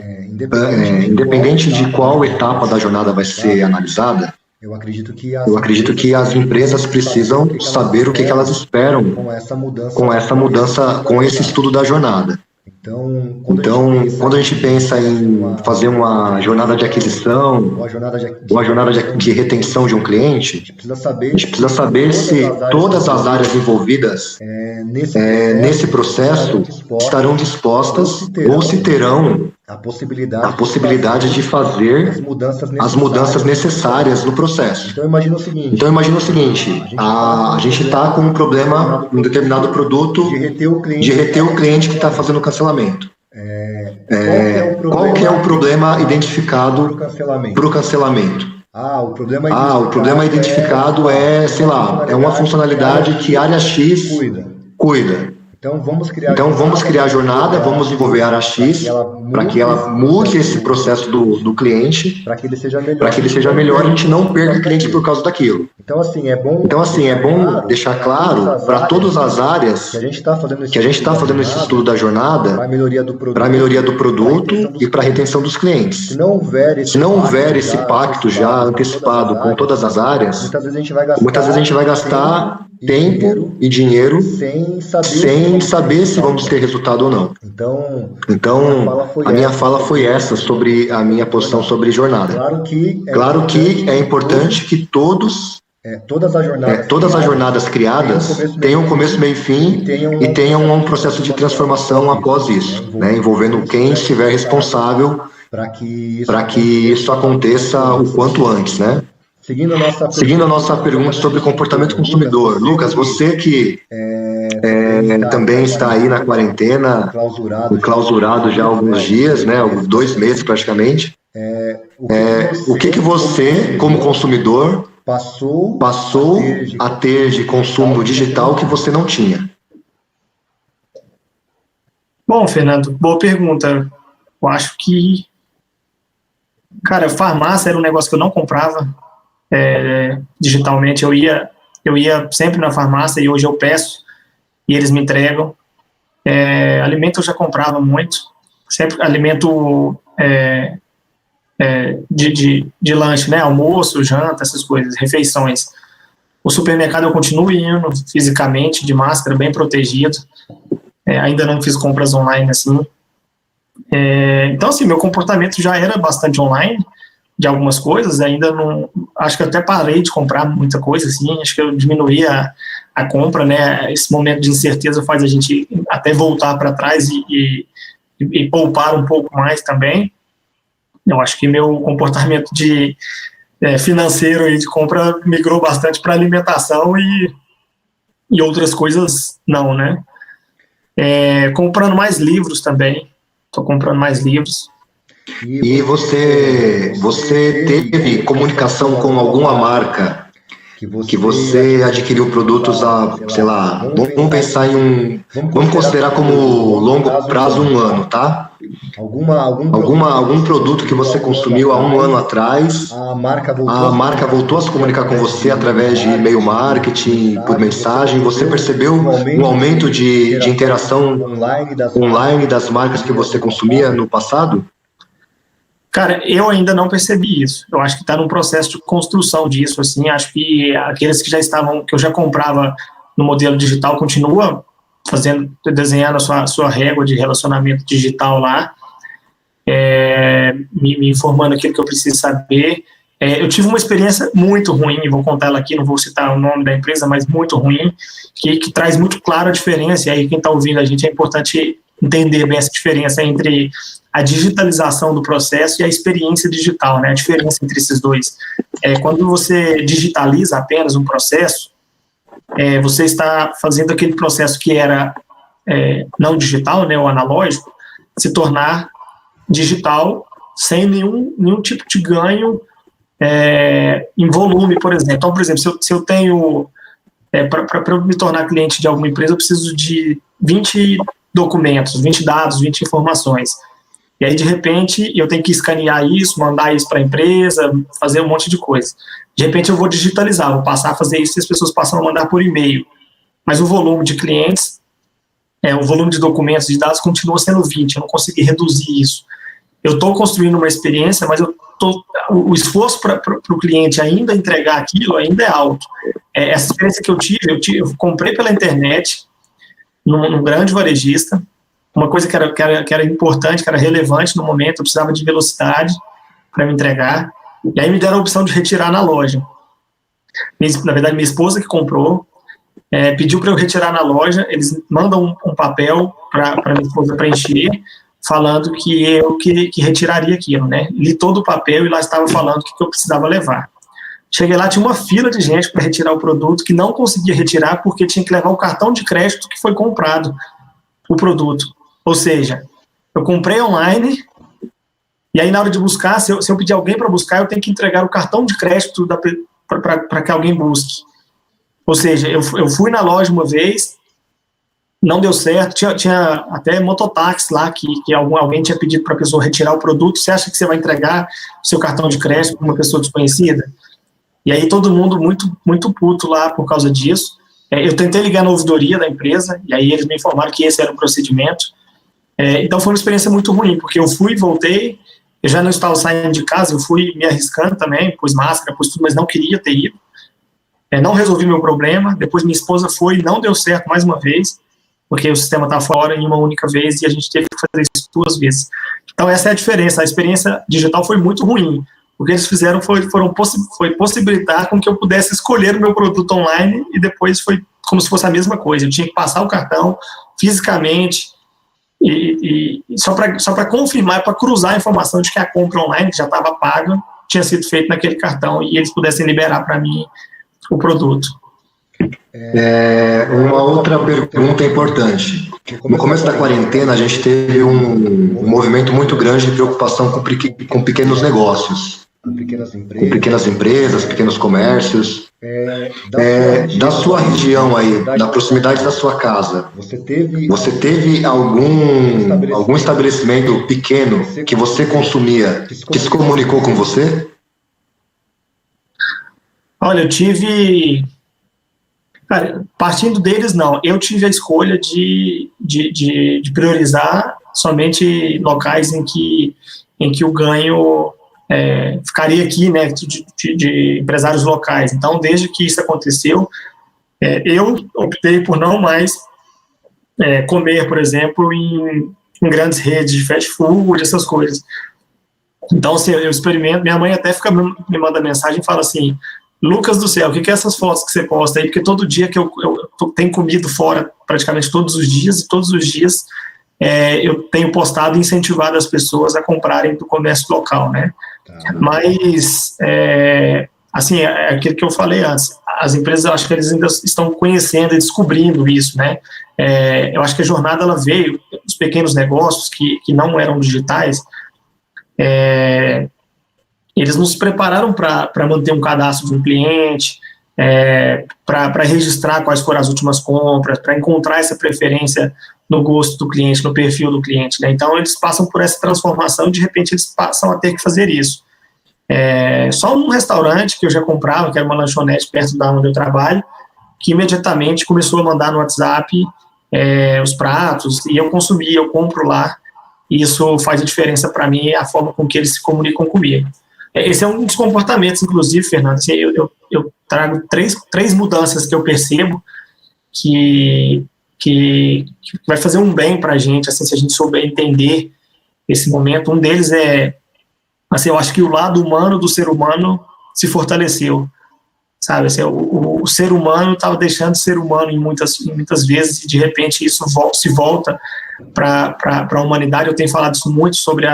independente de qual etapa da jornada vai ser analisada, eu acredito que as empresas precisam saber o que elas esperam com essa mudança, com esse estudo da jornada. Então, quando a gente pensa em fazer uma jornada de aquisição ou a jornada de retenção de um cliente, a gente precisa saber se todas as áreas envolvidas nesse processo estarão dispostas ou se terão a possibilidade de fazer as mudanças necessárias no processo. Então, imagina o seguinte, a gente está com um problema em um determinado produto de reter o cliente que está fazendo o cancelamento. Qual que é o problema identificado para o cancelamento? O problema identificado é uma funcionalidade que área X cuida. Então vamos criar a jornada, vamos envolver a Arax para que ela mude esse processo do cliente, para que ele seja melhor, a gente não perca cliente por causa daquilo. Então assim, é bom deixar claro para todas as áreas que a gente está fazendo esse estudo da jornada para a melhoria do produto e para a retenção dos clientes. Se não houver esse pacto já antecipado com todas as áreas, muitas vezes a gente vai gastar tempo e dinheiro sem saber se vamos ter resultado ou não. Então, a minha fala foi essa sobre a minha posição sobre jornada. Claro que é importante que todas as jornadas criadas tenham começo, meio e fim e tenham um processo de transformação após isso, né, envolvendo quem estiver responsável para que isso aconteça o quanto antes, né? Seguindo a nossa pergunta sobre comportamento consumidor, Lucas, você que também está aí na quarentena, enclausurado já há alguns dias, né, 2 meses praticamente, o que você, como consumidor, passou a ter de consumo digital que você não tinha? Bom, Fernando, boa pergunta. Eu acho que, cara, farmácia era um negócio que eu não comprava digitalmente. Eu ia sempre na farmácia e hoje eu peço e eles me entregam. Alimento eu já comprava muito, sempre alimento de lanche, né, almoço, janta, essas coisas, refeições. O supermercado eu continuo indo fisicamente, de máscara, bem protegido. Ainda não fiz compras online assim. Então, assim, meu comportamento já era bastante online, de algumas coisas, ainda não, acho que até parei de comprar muita coisa, assim, acho que eu diminuí a compra, né, esse momento de incerteza faz a gente até voltar para trás e poupar um pouco mais também. Eu acho que meu comportamento financeiro e de compra migrou bastante para alimentação e outras coisas não, né. Comprando mais livros também, estou comprando mais livros. E você teve comunicação com alguma marca que você adquiriu produtos sei lá, vamos considerar como longo prazo 1 ano, tá? Algum produto que você consumiu há 1 ano atrás, a marca voltou a se comunicar com você através de e-mail marketing, por mensagem, você percebeu um aumento de interação online das marcas que você consumia no passado? Cara, eu ainda não percebi isso. Eu acho que está num processo de construção disso, assim. Acho que aqueles que eu já comprava no modelo digital, continua desenhando a sua régua de relacionamento digital lá, me informando aquilo que eu preciso saber. Eu tive uma experiência muito ruim, vou contar ela aqui, não vou citar o nome da empresa, mas muito ruim, que traz muito claro a diferença, e aí quem está ouvindo a gente é importante entender bem essa diferença entre a digitalização do processo e a experiência digital, né? A diferença entre esses dois. Quando você digitaliza apenas um processo, você está fazendo aquele processo que era não digital, né, ou analógico, se tornar digital sem nenhum tipo de ganho em volume, por exemplo. Então, por exemplo, se eu tenho, para eu me tornar cliente de alguma empresa, eu preciso de 20 documentos, 20 dados, 20 informações. E aí, de repente, eu tenho que escanear isso, mandar isso para a empresa, fazer um monte de coisa. De repente, eu vou digitalizar, vou passar a fazer isso e as pessoas passam a mandar por e-mail. Mas o volume de clientes, o volume de documentos, de dados, continua sendo 20, eu não consegui reduzir isso. Eu estou construindo uma experiência, mas o esforço para o cliente ainda entregar aquilo ainda é alto. Essa experiência que eu comprei pela internet, num grande varejista, uma coisa que era importante, que era relevante no momento, eu precisava de velocidade para me entregar, e aí me deram a opção de retirar na loja. Na verdade, minha esposa que comprou, pediu para eu retirar na loja, eles mandam um papel para minha esposa preencher, falando que eu que retiraria aquilo, né? Li todo o papel e lá estava falando o que eu precisava levar. Cheguei lá, tinha uma fila de gente para retirar o produto, que não conseguia retirar porque tinha que levar o cartão de crédito que foi comprado, o produto. Ou seja, eu comprei online, e aí na hora de buscar, se eu pedir alguém para buscar, eu tenho que entregar o cartão de crédito para que alguém busque. Ou seja, eu fui na loja uma vez, não deu certo, tinha até mototáxi lá, que alguém tinha pedido para a pessoa retirar o produto. Você acha que você vai entregar o seu cartão de crédito para uma pessoa desconhecida? E aí todo mundo muito, muito puto lá por causa disso. Eu tentei ligar na ouvidoria da empresa, e aí eles me informaram que esse era o procedimento. Então foi uma experiência muito ruim, porque eu fui, voltei, eu já não estava saindo de casa, eu fui me arriscando também, pus máscara, pus tudo, mas não queria ter ido. Não resolvi meu problema, depois minha esposa foi, não deu certo mais uma vez, porque o sistema estava fora em uma única vez e a gente teve que fazer isso 2 vezes. Então essa é a diferença, a experiência digital foi muito ruim. O que eles fizeram foi possibilitar com que eu pudesse escolher o meu produto online, e depois foi como se fosse a mesma coisa. Eu tinha que passar o cartão fisicamente, e só para confirmar, para cruzar a informação de que a compra online, que já estava paga, tinha sido feita naquele cartão, e eles pudessem liberar para mim o produto. Uma outra pergunta importante. No começo da quarentena, a gente teve um movimento muito grande de preocupação com pequenos negócios, com pequenas empresas, pequenos comércios. Da sua região aí, da proximidade da sua casa, você teve algum estabelecimento pequeno que você consumia, que se comunicou com você? Olha, eu tive... Cara, partindo deles, não. Eu tive a escolha de priorizar somente locais em que o ganho ficaria aqui, né, de empresários locais. Então, desde que isso aconteceu, eu optei por não mais comer, por exemplo, em grandes redes de fast food, essas coisas. Então, assim, eu experimento. Minha mãe até me manda mensagem e fala assim: Lucas do céu, o que é essas fotos que você posta aí? Porque todo dia que eu tenho comido fora, praticamente todos os dias, e todos os dias eu tenho postado e incentivado as pessoas a comprarem do comércio local, né? Mas, assim, é aquilo que eu falei antes, as empresas, eu acho que eles ainda estão conhecendo e descobrindo isso, né? Eu acho que a jornada, ela veio, os pequenos negócios que não eram digitais, eles nos prepararam para manter um cadastro de um cliente, para registrar quais foram as últimas compras, para encontrar essa preferência no gosto do cliente, no perfil do cliente, né? Então, eles passam por essa transformação e, de repente, eles passam a ter que fazer isso. Só um restaurante que eu já comprava, que era uma lanchonete perto da onde eu trabalho, que imediatamente começou a mandar no WhatsApp os pratos, e eu consumia, eu compro lá, e isso faz a diferença para mim, a forma com que eles se comunicam comigo. Esse é um dos comportamentos, inclusive, Fernando. Assim, eu trago três mudanças que eu percebo que vai fazer um bem para a gente, assim, se a gente souber entender esse momento. Um deles assim, eu acho que o lado humano do ser humano se fortaleceu, sabe? Assim, o ser humano estava deixando de ser humano em muitas vezes, e de repente isso se volta para a humanidade. Eu tenho falado isso muito sobre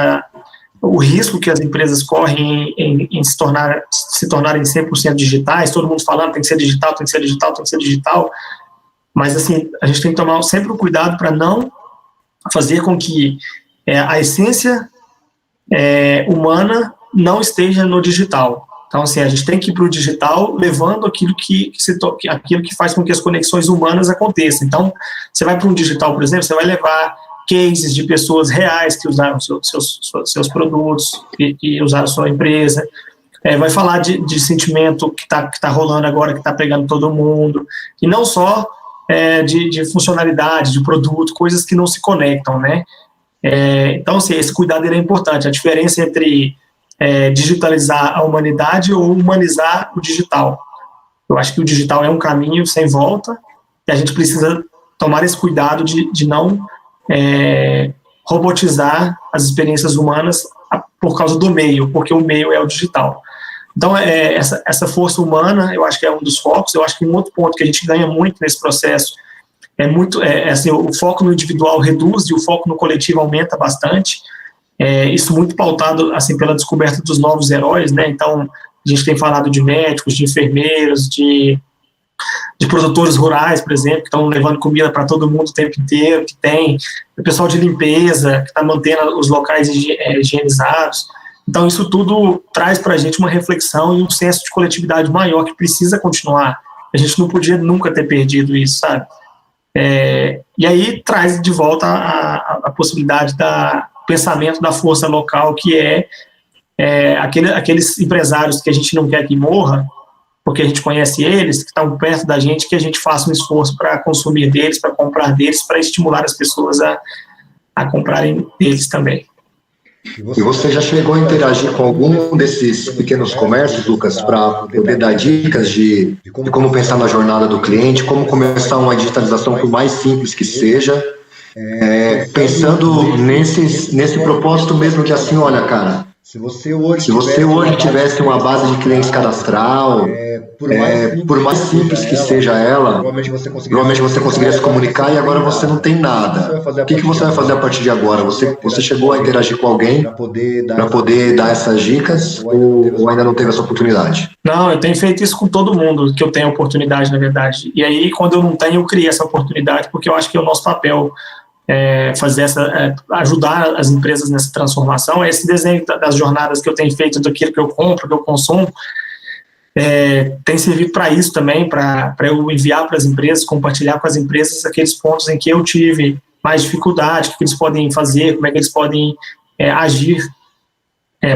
o risco que as empresas correm em se tornarem 100% digitais. Todo mundo falando tem que ser digital, tem que ser digital, tem que ser digital. Mas, assim, a gente tem que tomar sempre o cuidado para não fazer com que a essência humana não esteja no digital. Então, assim, a gente tem que ir para o digital levando aquilo que faz com que as conexões humanas aconteçam. Então, você vai para um digital, por exemplo, você vai levar cases de pessoas reais que usaram seus produtos e usaram sua empresa. Vai falar de sentimento que tá rolando agora, que está pegando todo mundo. E não só de funcionalidade, de produto, coisas que não se conectam, né? Então, assim, esse cuidado ele é importante. A diferença entre digitalizar a humanidade ou humanizar o digital. Eu acho que o digital é um caminho sem volta, e a gente precisa tomar esse cuidado de não robotizar as experiências humanas por causa do meio, porque o meio é o digital. Então, essa força humana, eu acho que é um dos focos. Eu acho que um outro ponto que a gente ganha muito nesse processo assim, o foco no individual reduz e o foco no coletivo aumenta bastante. Isso muito pautado, assim, pela descoberta dos novos heróis, né? Então, a gente tem falado de médicos, de enfermeiros, de produtores rurais, por exemplo, que estão levando comida para todo mundo o tempo inteiro, que tem o pessoal de limpeza, que está mantendo os locais higienizados. Então, isso tudo traz para a gente uma reflexão e um senso de coletividade maior que precisa continuar. A gente não podia nunca ter perdido isso, sabe? E aí traz de volta a possibilidade do pensamento da força local, que aqueles empresários que a gente não quer que morra, porque a gente conhece eles, que estão perto da gente, que a gente faça um esforço para consumir deles, para comprar deles, para estimular as pessoas a comprarem deles também. E você já chegou a interagir com algum desses pequenos comércios, Lucas, para poder dar dicas de como pensar na jornada do cliente, como começar uma digitalização por mais simples que seja, pensando nesse propósito mesmo de assim, olha, cara, se você hoje tivesse uma base de clientes cadastral, por mais simples que seja ela, provavelmente você conseguiria se comunicar e agora você não tem nada. O que você vai fazer a partir de agora? Você chegou a interagir com alguém para poder dar essas dicas ou ainda não teve essa oportunidade? Não, eu tenho feito isso com todo mundo que eu tenho oportunidade, na verdade. E aí, quando eu não tenho, eu criei essa oportunidade, porque eu acho que é o nosso papel ajudar as empresas nessa transformação. Esse desenho das jornadas que eu tenho feito, daquilo que eu compro, que eu consumo, tem servido para isso também, para eu enviar para as empresas, compartilhar com as empresas aqueles pontos em que eu tive mais dificuldade, o que eles podem fazer, como é que eles podem agir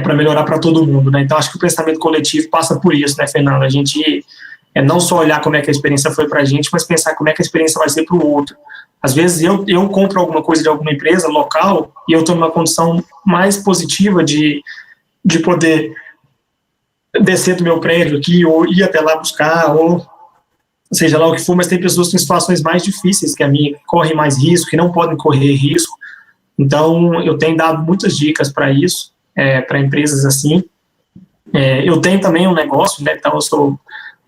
para melhorar para todo mundo, né? Então, acho que o pensamento coletivo passa por isso, né, Fernando? A gente não só olhar como é que a experiência foi para a gente, mas pensar como é que a experiência vai ser para o outro. Às vezes eu compro alguma coisa de alguma empresa local e eu estou numa condição mais positiva de poder descer do meu prédio aqui ou ir até lá buscar, ou seja lá o que for, mas tem pessoas em situações mais difíceis que a minha, que correm mais risco, que não podem correr risco. Então, eu tenho dado muitas dicas para isso, para empresas assim. Eu tenho também um negócio, né? Então eu sou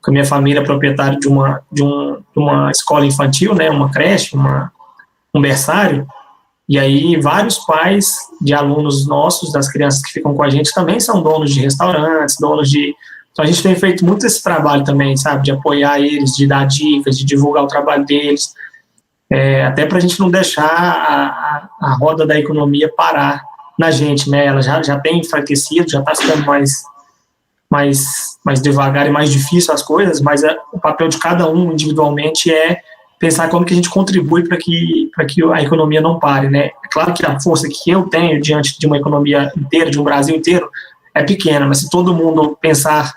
com a minha família proprietário de uma escola infantil, né, uma creche, um berçário, e aí vários pais de alunos nossos, das crianças que ficam com a gente, também são donos de restaurantes, Então a gente tem feito muito esse trabalho também, sabe, de apoiar eles, de dar dicas, de divulgar o trabalho deles, até para a gente não deixar a roda da economia parar na gente, né, ela já tem enfraquecido, já está ficando mais devagar e mais difícil as coisas, mas o papel de cada um individualmente é pensar como que a gente contribui para que a economia não pare, né? É claro que a força que eu tenho diante de uma economia inteira, de um Brasil inteiro, é pequena, mas se todo mundo pensar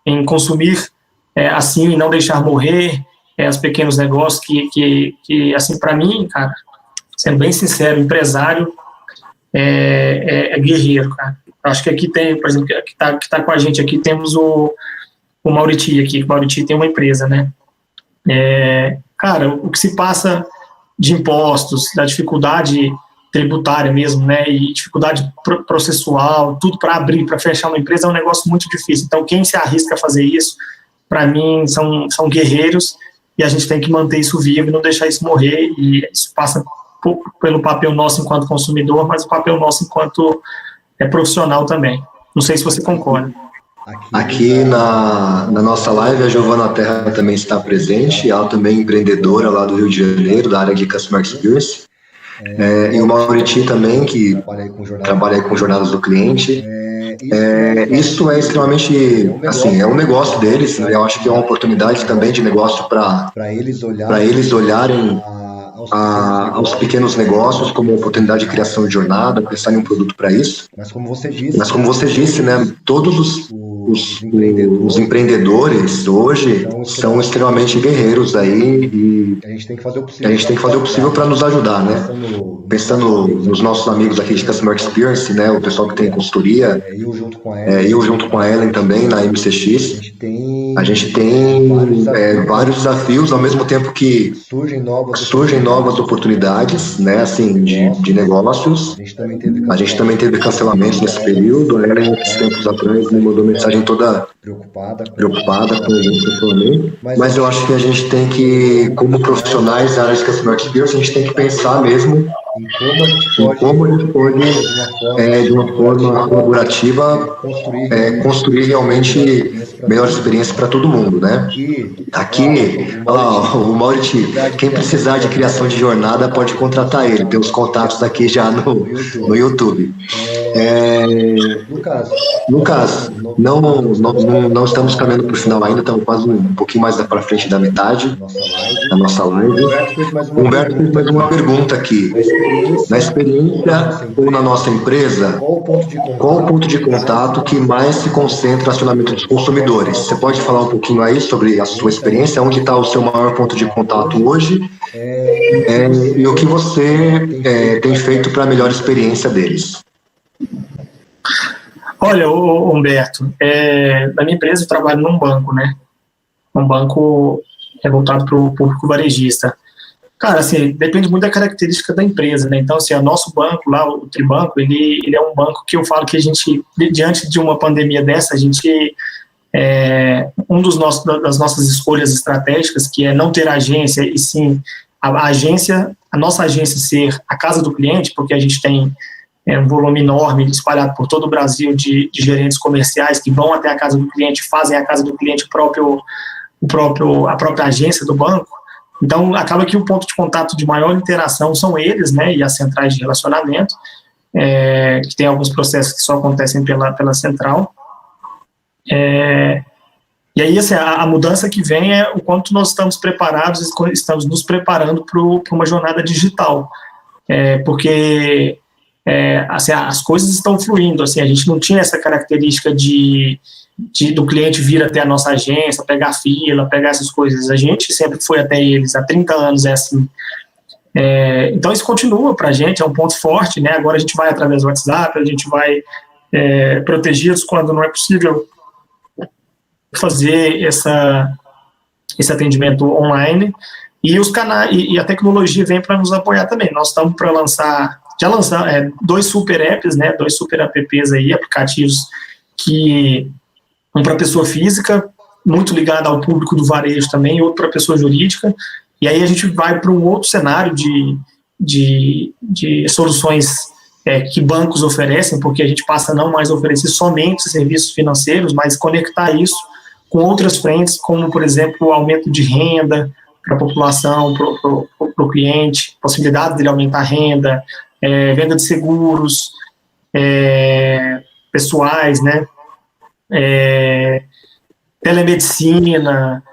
em consumir assim e não deixar morrer os pequenos negócios que assim, para mim, cara, sendo bem sincero, empresário é guerreiro, cara. Acho que aqui tem, por exemplo, que tá com a gente aqui, temos o Mauriti aqui. O Mauriti tem uma empresa, né? Cara, o que se passa de impostos, da dificuldade tributária mesmo, né? E dificuldade processual, tudo para abrir, para fechar uma empresa é um negócio muito difícil. Então, quem se arrisca a fazer isso, para mim, são guerreiros e a gente tem que manter isso vivo e não deixar isso morrer. E isso passa pelo papel nosso enquanto consumidor, mas o papel nosso enquanto profissional também. Não sei se você concorda. Aqui na nossa live, a Giovana Terra também está presente, ela também é empreendedora lá do Rio de Janeiro, da área de Customer Experience. E o Mauriti também, que trabalha aí com jornadas do cliente. Isso é extremamente, assim, é um negócio deles, né? Eu acho que é uma oportunidade também de negócio para eles olharem aos pequenos negócios como oportunidade de criação de jornada, pensar em um produto para isso. Mas como você disse, né, todos os empreendedores hoje são extremamente guerreiros aí e a gente tem que fazer o possível para nos ajudar, né? Pensando nos nossos amigos aqui de Customer Experience, né, o pessoal que tem consultoria, eu junto com a Ellen também na MCX, a gente tem vários desafios ao mesmo tempo que surgem novas oportunidades, né, assim, de negócios. A gente também teve cancelamentos nesse período. A Ellen, esses tempos atrás, me mandou mensagem toda preocupada com a gente pessoalmente. Mas eu acho que a gente tem que, como profissionais da área de Customer Experience, a gente tem que pensar mesmo em como a gente pode, de uma forma colaborativa, construir realmente melhor experiência para todo mundo, né? Aqui, o Mauriti, quem precisar de criação de jornada pode contratar ele, tem os contatos aqui já no YouTube. Lucas, não estamos caminhando para o final ainda, estamos quase um pouquinho mais para frente da metade da nossa live. Humberto fez mais uma pergunta aqui. Na experiência ou na nossa empresa, qual o ponto de contato que mais se concentra no relacionamento dos consumidores? Você pode falar um pouquinho aí sobre a sua experiência, onde está o seu maior ponto de contato hoje e o que você tem feito para a melhor experiência deles? Olha, Humberto, na minha empresa eu trabalho num banco, né? Um banco voltado para o público varejista. Cara, assim, depende muito da característica da empresa, né? Então, assim, o nosso banco lá, o Tribanco, ele é um banco que eu falo que a gente, diante de uma pandemia dessa, a gente, das nossas escolhas estratégicas, que é não ter agência, e sim a nossa agência ser a casa do cliente, porque a gente tem um volume enorme espalhado por todo o Brasil de gerentes comerciais que vão até a casa do cliente, fazem a casa do cliente a própria agência do banco. Então, acaba que o ponto de contato de maior interação são eles, né, e as centrais de relacionamento, que tem alguns processos que só acontecem pela central. E aí, assim, a mudança que vem é o quanto nós estamos preparados, estamos nos preparando para uma jornada digital, porque assim, as coisas estão fluindo, assim, a gente não tinha essa característica do cliente vir até a nossa agência, pegar fila, pegar essas coisas. A gente sempre foi até eles, há 30 anos é assim. Então isso continua para a gente, é um ponto forte, né? Agora a gente vai através do WhatsApp, a gente vai protegidos quando não é possível fazer esse atendimento online, e os canais e a tecnologia vem para nos apoiar também. Nós estamos para lançar 2 super apps, né? 2 super apps aí, aplicativos que um para pessoa física, muito ligado ao público do varejo também, e outro para pessoa jurídica, e aí a gente vai para um outro cenário de soluções que bancos oferecem, porque a gente passa a não mais oferecer somente serviços financeiros, mas conectar isso com outras frentes, como, por exemplo, o aumento de renda para a população, para o cliente, possibilidade dele aumentar a renda, venda de seguros pessoais, né? Telemedicina,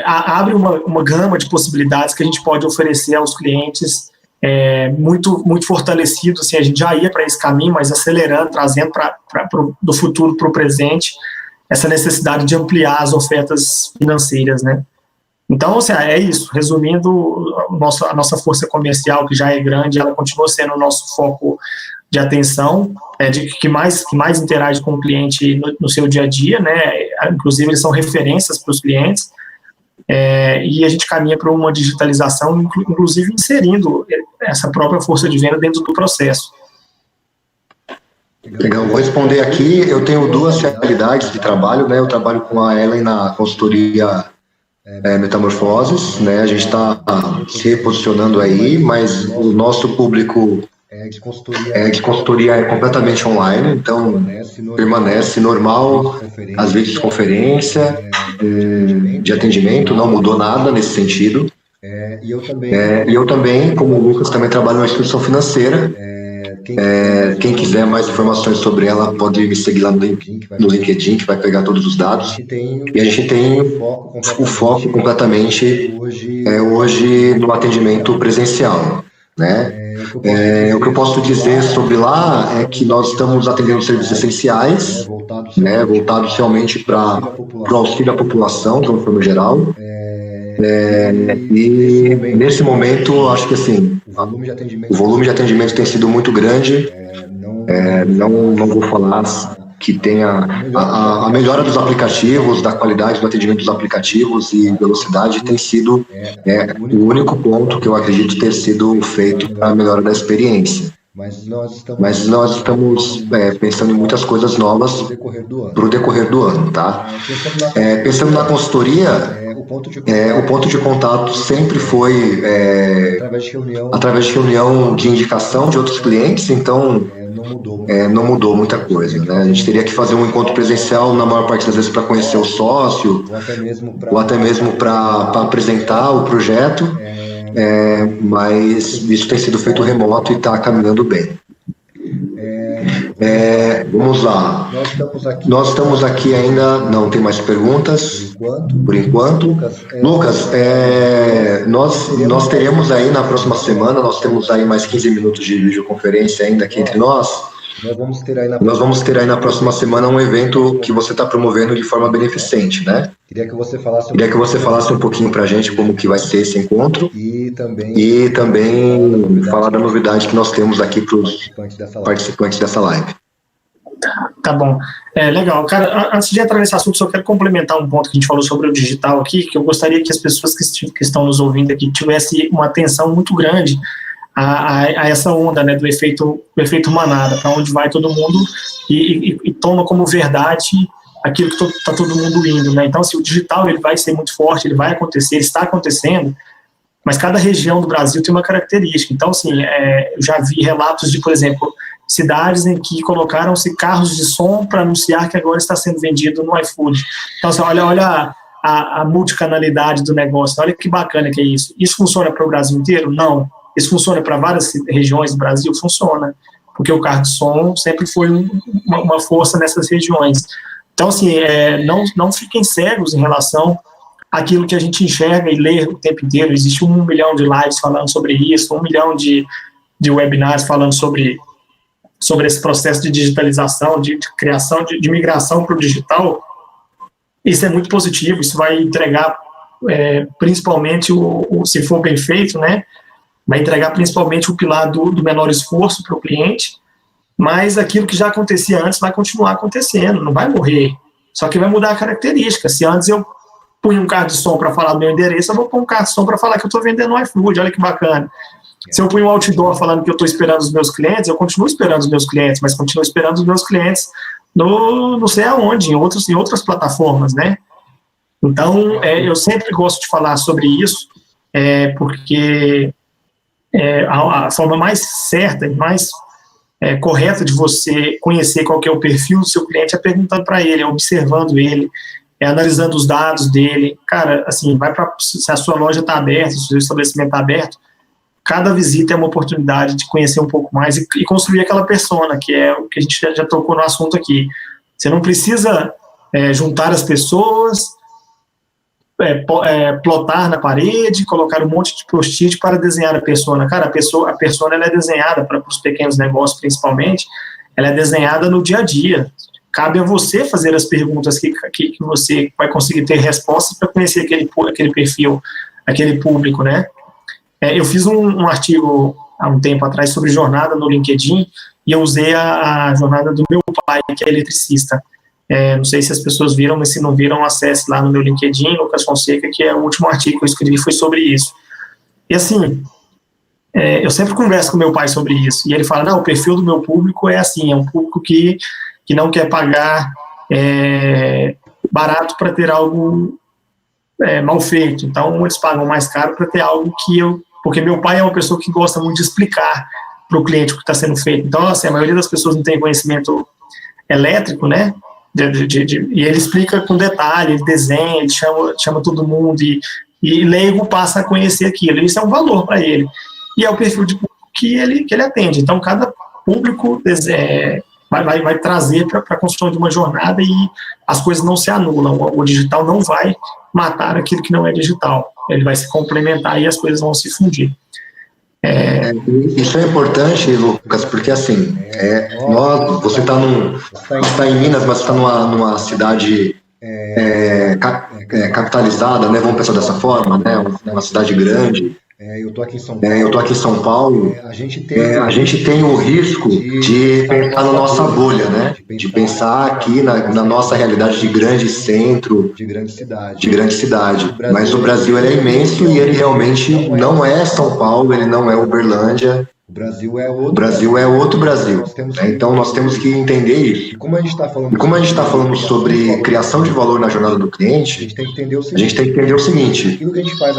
abre uma gama de possibilidades que a gente pode oferecer aos clientes, muito, muito fortalecido. Assim, a gente já ia para esse caminho, mas acelerando, trazendo do futuro para o presente essa necessidade de ampliar as ofertas financeiras, né? Então, assim, é isso. Resumindo, a nossa força comercial, que já é grande, ela continua sendo o nosso foco de atenção, que mais interage com o cliente no seu dia a dia, né? Inclusive, eles são referências para os clientes, e a gente caminha para uma digitalização, inclusive inserindo essa própria força de venda dentro do processo. Legal, vou responder aqui. Eu tenho 2 realidades de trabalho, né? Eu trabalho com a Ellen na consultoria Metamorfoses, né? A gente está se reposicionando aí, mas o nosso público de consultoria é completamente online, então permanece normal, as videoconferência, de atendimento, não mudou nada nesse sentido. E eu também, como o Lucas, também trabalho numa instituição financeira. Quem quiser mais informações sobre ela pode me seguir lá no LinkedIn, que vai pegar todos os dados. E a gente tem o foco completamente hoje no atendimento presencial, né? O que eu posso dizer sobre lá é que nós estamos atendendo serviços essenciais, né, voltados realmente para o auxílio à população, de uma forma geral. E nesse momento, acho que assim, o volume de atendimento tem sido muito grande. Não vou falar que tenha a melhora dos aplicativos, da qualidade do atendimento dos aplicativos e velocidade tem sido o único ponto que eu acredito ter sido feito para a melhora da experiência. Mas nós estamos pensando em muitas coisas novas para o decorrer do ano, tá? Pensando na consultoria, o ponto de contato sempre foi através de reunião de indicação de outros clientes, então não mudou muita coisa, né? A gente teria que fazer um encontro presencial na maior parte das vezes para conhecer o sócio, ou até mesmo para apresentar o projeto, mas isso tem sido feito remoto e está caminhando bem. Vamos lá. Nós estamos aqui ainda, não tem mais perguntas, por enquanto. Lucas, nós teremos aí na próxima semana, nós temos aí mais 15 minutos de videoconferência ainda aqui entre nós. Nós vamos ter aí na próxima semana um evento que você está promovendo de forma beneficente, né? Queria que você falasse um pouquinho para a gente como que vai ser esse encontro e também falar da novidade que nós temos aqui para os participantes dessa live. Tá bom. Legal. Cara, antes de entrar nesse assunto, só quero complementar um ponto que a gente falou sobre o digital aqui, que eu gostaria que as pessoas que estão nos ouvindo aqui tivessem uma atenção muito grande a essa onda, né, do efeito manada, para onde vai todo mundo e toma como verdade aquilo que está todo mundo indo, né? Então, assim, o digital ele vai ser muito forte, ele vai acontecer, ele está acontecendo, mas cada região do Brasil tem uma característica. Então, assim, eu já vi relatos de, por exemplo, cidades em que colocaram-se carros de som para anunciar que agora está sendo vendido no iFood. Então, assim, olha a multicanalidade do negócio, olha que bacana que é isso. Isso funciona para o Brasil inteiro? Não. Isso funciona para várias regiões do Brasil? Funciona, porque o carro de som sempre foi uma força nessas regiões. Então, assim, não fiquem cegos em relação àquilo que a gente enxerga e lê o tempo inteiro. Existe 1 milhão de lives falando sobre isso, 1 milhão de webinars falando sobre esse processo de digitalização, de criação, de migração para o digital. Isso é muito positivo, isso vai entregar principalmente, se for bem feito, né, vai entregar principalmente o pilar do menor esforço para o cliente, mas aquilo que já acontecia antes vai continuar acontecendo, não vai morrer, só que vai mudar a característica. Se antes eu punha um carro de som para falar do meu endereço, eu vou pôr um carro de som para falar que eu estou vendendo no iFood, olha que bacana. Se eu punho um outdoor falando que eu estou esperando os meus clientes, eu continuo esperando os meus clientes, mas continuo esperando os meus clientes não sei aonde, em outras plataformas, né? Então, eu sempre gosto de falar sobre isso, porque a forma mais certa e mais correta de você conhecer qual que é o perfil do seu cliente é perguntando para ele, observando ele, analisando os dados dele. Cara, assim, se a sua loja está aberta, se o seu estabelecimento está aberto, cada visita é uma oportunidade de conhecer um pouco mais e construir aquela persona, que é o que a gente já tocou no assunto aqui. Você não precisa juntar as pessoas, plotar na parede, colocar um monte de post-it para desenhar a persona. Cara, a persona ela é desenhada para os pequenos negócios, principalmente, ela é desenhada no dia a dia. Cabe a você fazer as perguntas que você vai conseguir ter respostas para conhecer aquele perfil, aquele público, né? Eu fiz um artigo há um tempo atrás sobre jornada no LinkedIn e eu usei a jornada do meu pai, que é eletricista. Não sei se as pessoas viram, mas se não viram, acesse lá no meu LinkedIn, Lucas Fonseca, que é o último artigo que eu escrevi, foi sobre isso. E assim, eu sempre converso com meu pai sobre isso, e ele fala, não, o perfil do meu público é assim, é um público que não quer pagar barato para ter algo mal feito, então eles pagam mais caro para ter algo porque meu pai é uma pessoa que gosta muito de explicar para o cliente o que está sendo feito. Então, assim, a maioria das pessoas não tem conhecimento elétrico, né? E ele explica com detalhe, ele desenha, ele chama todo mundo e leigo passa a conhecer aquilo. Isso é um valor para ele. E é o perfil de público que ele atende. Então, cada público vai trazer para a construção de uma jornada e as coisas não se anulam. O digital não vai matar aquilo que não é digital. Ele vai se complementar e as coisas vão se fundir. Isso é importante, Lucas, porque assim, você está em Minas, mas está numa cidade capitalizada, né? Vamos pensar dessa forma, né? Uma cidade grande. Eu tô aqui em São Paulo. A gente tem o risco de pensar na nossa bolha, né? De pensar aqui na nossa realidade de grande centro, de grande cidade. Mas o Brasil ele é imenso e ele realmente não é São Paulo, ele não é Uberlândia. O Brasil é outro Brasil. Então nós temos que entender isso. E como a gente está falando sobre criação de valor na jornada do cliente, a gente tem que entender o seguinte: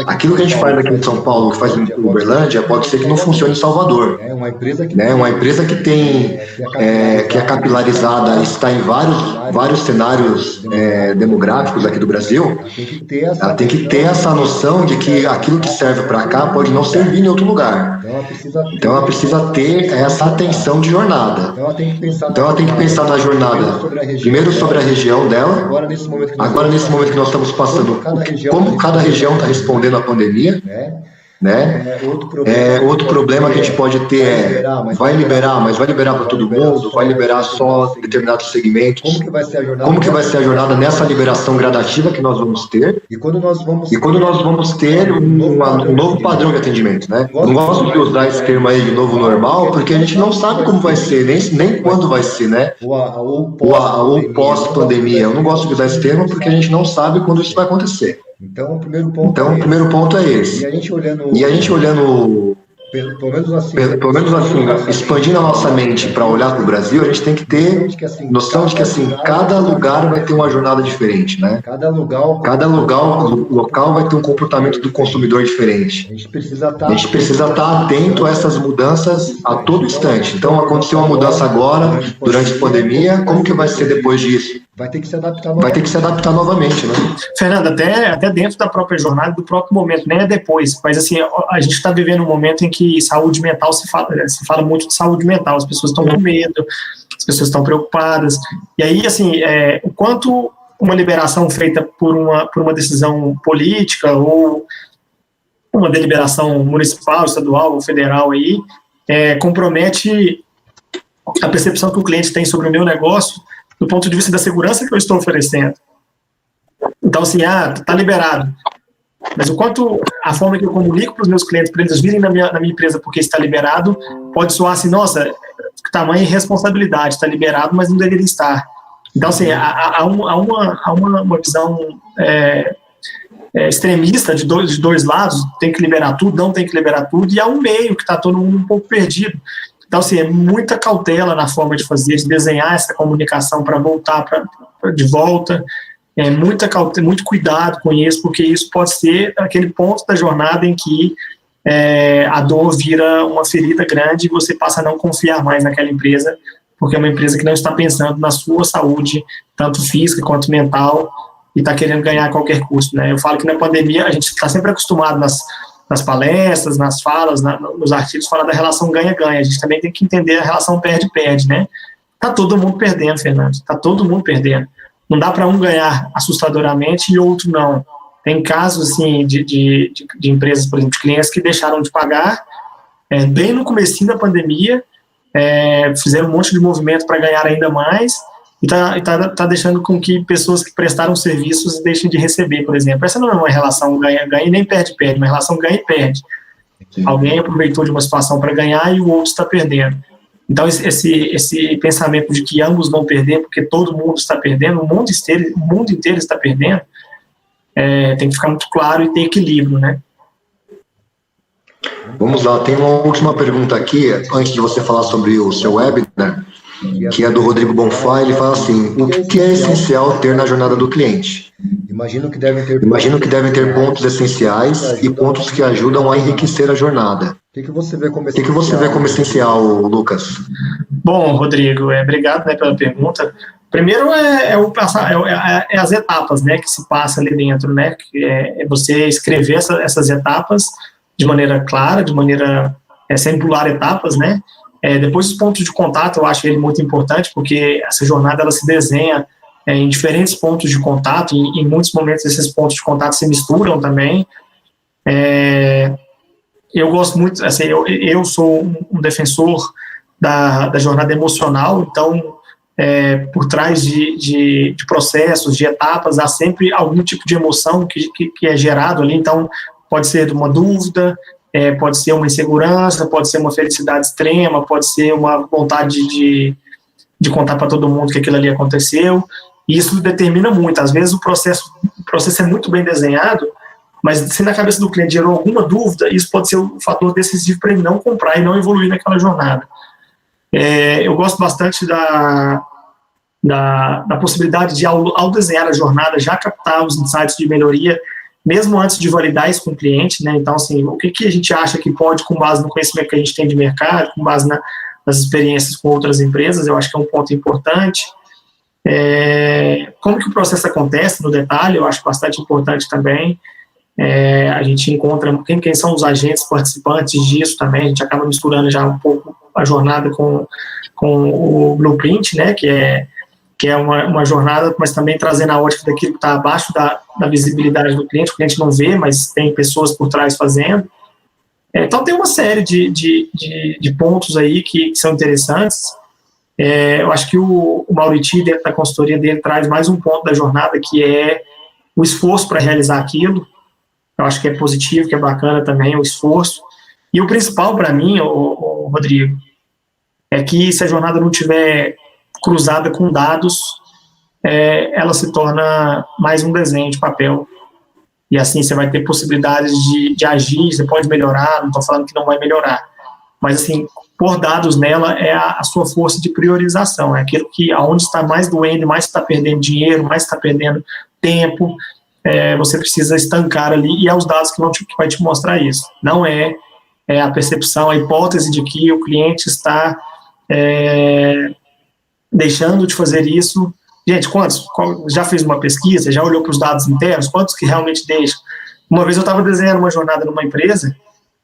aquilo que a gente faz aqui em São Paulo, que faz em Uberlândia, pode ser que não funcione em Salvador. É uma empresa que tem que é capilarizada, está em vários cenários demográficos aqui do Brasil. Ela tem que ter essa noção de que aquilo que serve para cá pode não servir em outro lugar. Então ela precisa ter essa atenção de jornada. Então ela tem que pensar na jornada primeiro sobre a região dela. Agora nesse momento que nós estamos passando, como cada região está respondendo à pandemia, né? Outro problema que a gente pode ter vai liberar para todo mundo, vai liberar só determinados segmentos. Como que vai ser a jornada nessa liberação gradativa que nós vamos ter? E quando nós vamos ter um novo padrão de atendimento, né? Não gosto de usar esse termo aí de novo normal, porque a gente não sabe como vai ser, nem quando vai ser, né? Ou pós-pandemia. Eu não gosto de usar esse termo porque a gente não sabe quando isso vai acontecer. Então, o primeiro ponto é esse. E a gente olhando pelo menos assim, expandindo a nossa mente para olhar para o Brasil, a gente tem que ter noção de que assim, cada lugar vai ter uma jornada diferente, né? Cada local vai ter um comportamento do consumidor diferente. A gente precisa estar atento a essas mudanças a todo instante. Então, aconteceu uma mudança agora, durante a pandemia, como que vai ser depois disso? Vai ter que se adaptar novamente, né? Fernando, até dentro da própria jornada, do próprio momento, nem é depois, mas assim, a gente está vivendo um momento em que saúde mental se fala muito de saúde mental, as pessoas estão com medo, as pessoas estão preocupadas, e aí, assim, o quanto uma liberação feita por uma decisão política ou uma deliberação municipal, estadual ou federal aí, compromete a percepção que o cliente tem sobre o meu negócio do ponto de vista da segurança que eu estou oferecendo. Então, assim, tá liberado. Mas o quanto a forma que eu comunico para os meus clientes, para eles virem na minha empresa porque está liberado, pode soar assim, nossa, que tamanho de responsabilidade, está liberado, mas não deveria estar. Então, assim, há uma visão extremista de dois lados, tem que liberar tudo, não tem que liberar tudo, e há um meio que está todo mundo um pouco perdido. Então, assim, é muita cautela na forma de fazer, de desenhar essa comunicação para voltar de volta, muita cautela, muito cuidado com isso, porque isso pode ser aquele ponto da jornada em que a dor vira uma ferida grande e você passa a não confiar mais naquela empresa, porque é uma empresa que não está pensando na sua saúde, tanto física quanto mental, e está querendo ganhar a qualquer custo, né? Eu falo que na pandemia a gente está sempre acostumado nas palestras, nas falas, nos artigos, falar da relação ganha-ganha. A gente também tem que entender a relação perde-perde, né? Tá todo mundo perdendo, Fernando. Tá todo mundo perdendo. Não dá para um ganhar assustadoramente e outro não. Tem casos, assim, de empresas, por exemplo, de clientes que deixaram de pagar bem no comecinho da pandemia, fizeram um monte de movimento para ganhar ainda mais e tá deixando com que pessoas que prestaram serviços deixem de receber, por exemplo. Essa não é uma relação ganha-ganha nem perde-perde, é uma relação ganha e perde. Sim. Alguém aproveitou de uma situação para ganhar e o outro está perdendo. Então, esse pensamento de que ambos vão perder porque todo mundo está perdendo, o mundo inteiro está perdendo, tem que ficar muito claro e ter equilíbrio, né? Vamos lá, tem uma última pergunta aqui, antes de você falar sobre o seu webinar, que é do Rodrigo Bonfá. Ele fala assim: o que é essencial ter na jornada do cliente? Imagino que devem ter pontos essenciais e pontos que ajudam a enriquecer a jornada. O que você vê como essencial, Lucas? Bom, Rodrigo, obrigado, né, pela pergunta. Primeiro as etapas, né, que se passa ali dentro, né, que é você escrever essas etapas de maneira clara, de maneira sem pular etapas, né. Depois os pontos de contato, eu acho ele muito importante, porque essa jornada ela se desenha em diferentes pontos de contato, e em muitos momentos esses pontos de contato se misturam também. Eu gosto muito, assim, eu sou um defensor da jornada emocional, então por trás de processos, de etapas, há sempre algum tipo de emoção que é gerado ali. Então pode ser uma dúvida, pode ser uma insegurança, pode ser uma felicidade extrema, pode ser uma vontade de contar para todo mundo que aquilo ali aconteceu, e isso determina muito. Às vezes o processo é muito bem desenhado, mas se na cabeça do cliente gerou alguma dúvida, isso pode ser um fator decisivo para ele não comprar e não evoluir naquela jornada. Eu gosto bastante da possibilidade de, ao desenhar a jornada, já captar os insights de melhoria, mesmo antes de validar isso com o cliente, né? Então, assim, o que a gente acha que pode, com base no conhecimento que a gente tem de mercado, com base nas experiências com outras empresas, eu acho que é um ponto importante. Como que o processo acontece no detalhe, eu acho bastante importante também. A gente encontra quem são os agentes participantes disso também, a gente acaba misturando já um pouco a jornada com o blueprint, né, que é uma jornada, mas também trazendo a ótica daquilo que está abaixo da visibilidade do cliente, o cliente não vê, mas tem pessoas por trás fazendo. Então tem uma série de pontos aí que são interessantes. Eu acho que o Mauriti, dentro da consultoria dele, traz mais um ponto da jornada, que é o esforço para realizar aquilo. Eu acho que é positivo, que é bacana também o esforço. E o principal para mim, Rodrigo, é que se a jornada não tiver cruzada com dados, ela se torna mais um desenho de papel. E assim você vai ter possibilidades de agir, você pode melhorar, não estou falando que não vai melhorar. Mas assim, pôr dados nela é a sua força de priorização, é aquilo que aonde está mais doendo, mais está perdendo dinheiro, mais está perdendo tempo, você precisa estancar ali, e é os dados que vai te mostrar isso. Não é a percepção, a hipótese de que o cliente está deixando de fazer isso. Gente, já fez uma pesquisa, já olhou para os dados internos, quantos que realmente deixam? Uma vez eu estava desenhando uma jornada numa empresa,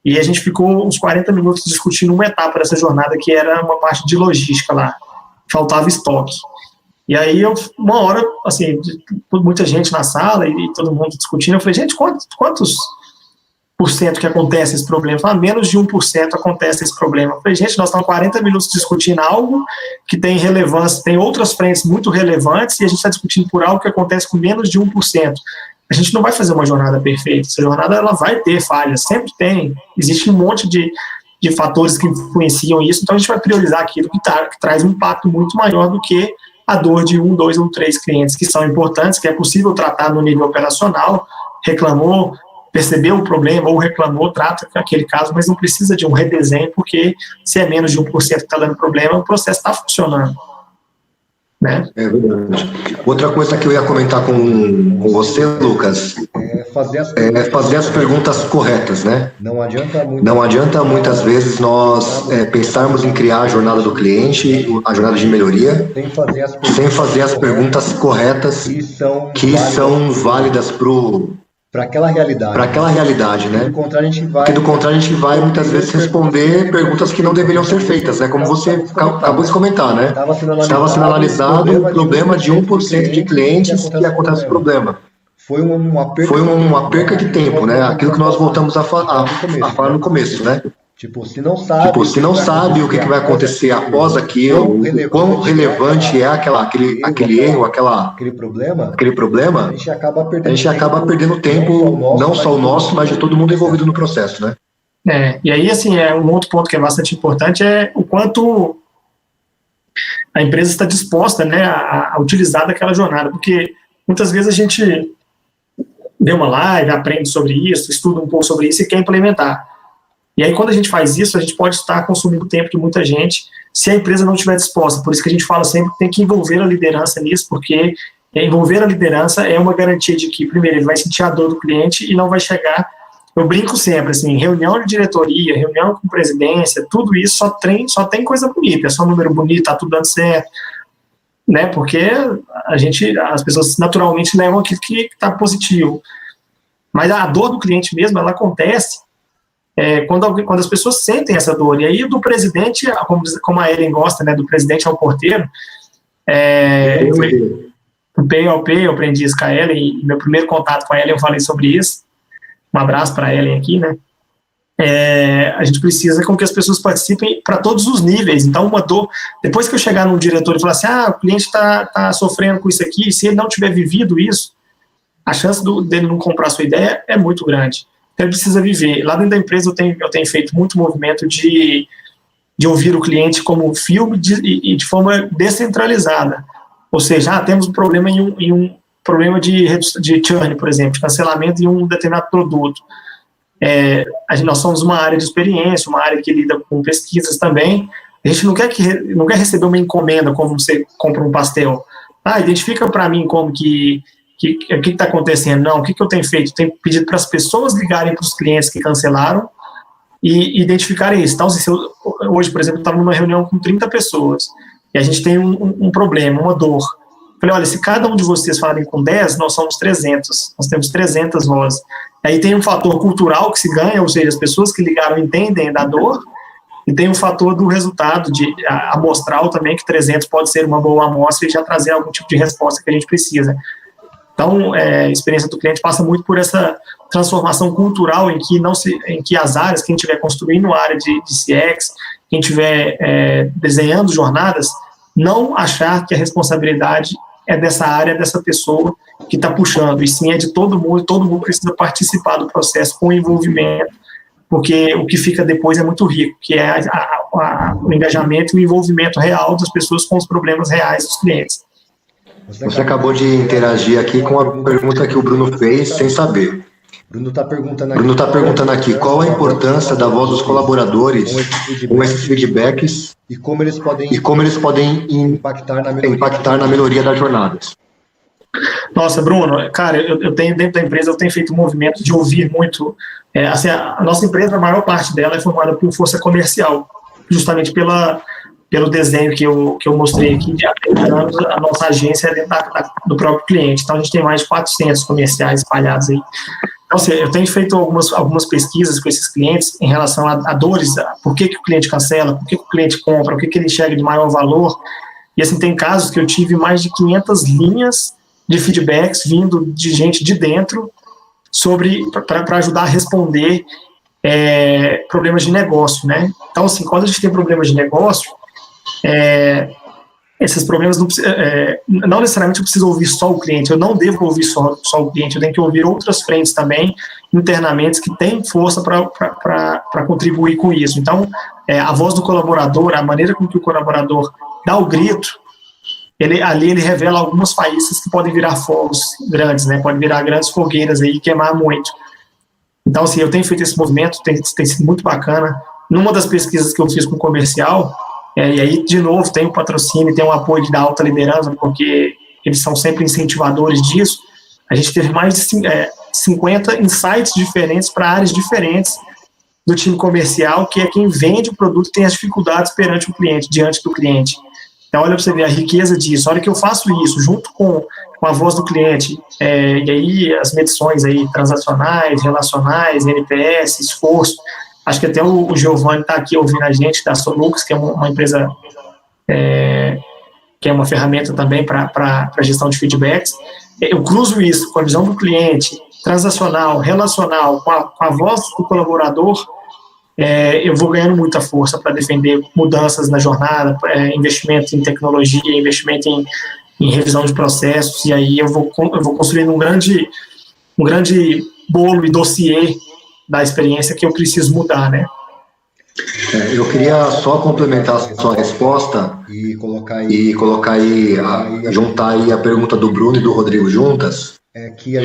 e a gente ficou uns 40 minutos discutindo uma etapa dessa jornada, que era uma parte de logística lá, faltava estoque. E aí, uma hora, assim, muita gente na sala e todo mundo discutindo, eu falei, gente, quantos por cento que acontece esse problema? Eu falei, menos de 1% acontece esse problema. Eu falei, gente, nós estamos 40 minutos discutindo algo que tem relevância, tem outras frentes muito relevantes, e a gente está discutindo por algo que acontece com menos de 1%. A gente não vai fazer uma jornada perfeita. Essa jornada, ela vai ter falhas, sempre tem. Existe um monte de fatores que influenciam isso, então a gente vai priorizar aquilo que traz um impacto muito maior do que a dor de 1, 2 ou 3 clientes que são importantes, que é possível tratar no nível operacional, reclamou, percebeu o problema ou reclamou, trata aquele caso, mas não precisa de um redesenho, porque se é menos de 1% que está dando problema, o processo está funcionando. Né? É verdade. Outra coisa que eu ia comentar com você, Lucas, é fazer as perguntas corretas, né? Não adianta muitas vezes nós pensarmos em criar a jornada do cliente, a jornada de melhoria, sem fazer as perguntas corretas que são válidas para aquela realidade, né? Porque do contrário a gente vai muitas vezes responder perguntas que não deveriam ser feitas, né? Como você acabou de comentar, né? Estava sendo analisado o problema de 1% de clientes que acontece esse problema. Foi uma perca de tempo, né? Aquilo que nós voltamos a falar no começo, né? Se não sabe o que vai acontecer após aquilo, quão relevante é aquele erro, aquele problema, a gente acaba perdendo tempo, não só o nosso, mas de todo mundo envolvido no processo, né? E aí, assim, um outro ponto que é bastante importante é o quanto a empresa está disposta, né, a utilizar daquela jornada, porque muitas vezes a gente vê uma live, aprende sobre isso, estuda um pouco sobre isso e quer implementar. E aí, quando a gente faz isso, a gente pode estar consumindo tempo de muita gente se a empresa não estiver disposta. Por isso que a gente fala sempre que tem que envolver a liderança nisso, porque envolver a liderança é uma garantia de que, primeiro, ele vai sentir a dor do cliente e não vai chegar. Eu brinco sempre, assim, reunião de diretoria, reunião com presidência, tudo isso só tem coisa bonita, é só número bonito, tá tudo dando certo, né? Porque as pessoas naturalmente levam aquilo que está positivo. Mas a dor do cliente mesmo, ela acontece quando as pessoas sentem essa dor. E aí do presidente, como a Ellen gosta, né, do presidente ao porteiro, o POP, eu aprendi isso com a Ellen, e meu primeiro contato com a Ellen eu falei sobre isso. Um abraço para a Ellen aqui, né? A gente precisa com que as pessoas participem para todos os níveis. Então, uma dor, depois que eu chegar num diretor e falar assim, o cliente está sofrendo com isso aqui, se ele não tiver vivido isso, a chance dele não comprar a sua ideia é muito grande. Então, ele precisa viver. Lá dentro da empresa eu tenho feito muito movimento de ouvir o cliente como filme e de forma descentralizada. Ou seja, temos um problema em problema de churn, por exemplo, de cancelamento de um determinado produto. Nós somos uma área de experiência, uma área que lida com pesquisas também. A gente não quer receber uma encomenda como você compra um pastel. Identifica para mim como o que está acontecendo. Não, o que eu tenho feito? Eu tenho pedido para as pessoas ligarem para os clientes que cancelaram e identificarem isso. Então, hoje, por exemplo, eu estava numa reunião com 30 pessoas e a gente tem um problema, uma dor. Falei, olha, se cada um de vocês falarem com 10, nós somos 300. Nós temos 300 vozes. Aí tem um fator cultural que se ganha, ou seja, as pessoas que ligaram entendem da dor, e tem o fator do resultado amostral também, que 300 pode ser uma boa amostra e já trazer algum tipo de resposta que a gente precisa. Então, a experiência do cliente passa muito por essa transformação cultural em que as áreas, quem estiver construindo a área de CX, quem estiver desenhando jornadas, não achar que a responsabilidade é dessa área, dessa pessoa que está puxando, e sim é de todo mundo precisa participar do processo com envolvimento, porque o que fica depois é muito rico, que é o engajamento e o envolvimento real das pessoas com os problemas reais dos clientes. Você acabou de interagir aqui com a pergunta que o Bruno fez sem saber. Bruno está perguntando aqui qual a importância da voz dos colaboradores com esses feedbacks e como eles podem impactar na melhoria das jornadas. Nossa, Bruno, cara, eu tenho dentro da empresa, eu tenho feito um movimento de ouvir muito. A nossa empresa, a maior parte dela é formada por força comercial, justamente pelo desenho que eu mostrei aqui, de há 30 anos, a nossa agência é dentro do próprio cliente. Então, a gente tem mais de 400 comerciais espalhados aí. Então, assim, eu tenho feito algumas pesquisas com esses clientes em relação a dores, por que o cliente cancela, por que o cliente compra, o que ele enxerga de maior valor. E, assim, tem casos que eu tive mais de 500 linhas de feedbacks vindo de gente de dentro para ajudar a responder problemas de negócio, né? Então, assim, quando a gente tem problemas de negócio, esses problemas não necessariamente eu preciso ouvir só o cliente, eu não devo ouvir só o cliente, eu tenho que ouvir outras frentes também, internamente, que têm força para contribuir com isso. Então, a voz do colaborador, a maneira com que o colaborador dá o grito, ali ele revela algumas faíscas que podem virar fogos grandes, né? Podem virar grandes fogueiras aí e queimar muito. Então, assim, eu tenho feito esse movimento, tem sido muito bacana. Numa das pesquisas que eu fiz com o comercial, e aí, de novo, tem o patrocínio, tem o apoio da alta liderança, porque eles são sempre incentivadores disso. A gente teve mais de 50 insights diferentes para áreas diferentes do time comercial, que é quem vende o produto e tem as dificuldades diante do cliente. Então, olha para você ver a riqueza disso. A hora que eu faço isso, junto com a voz do cliente, e aí as medições aí, transacionais, relacionais, NPS, esforço. Acho que até o Giovanni está aqui ouvindo a gente, da Solux, que é uma empresa, que é uma ferramenta também para gestão de feedbacks. Eu cruzo isso com a visão do cliente, transacional, relacional, com a voz do colaborador, eu vou ganhando muita força para defender mudanças na jornada, investimento em tecnologia, investimento em revisão de processos, e aí eu vou construindo um grande bolo e dossiê da experiência que eu preciso mudar, né? Eu queria só complementar a sua resposta e colocar aí, juntar aí a pergunta do Bruno e do Rodrigo juntas. Que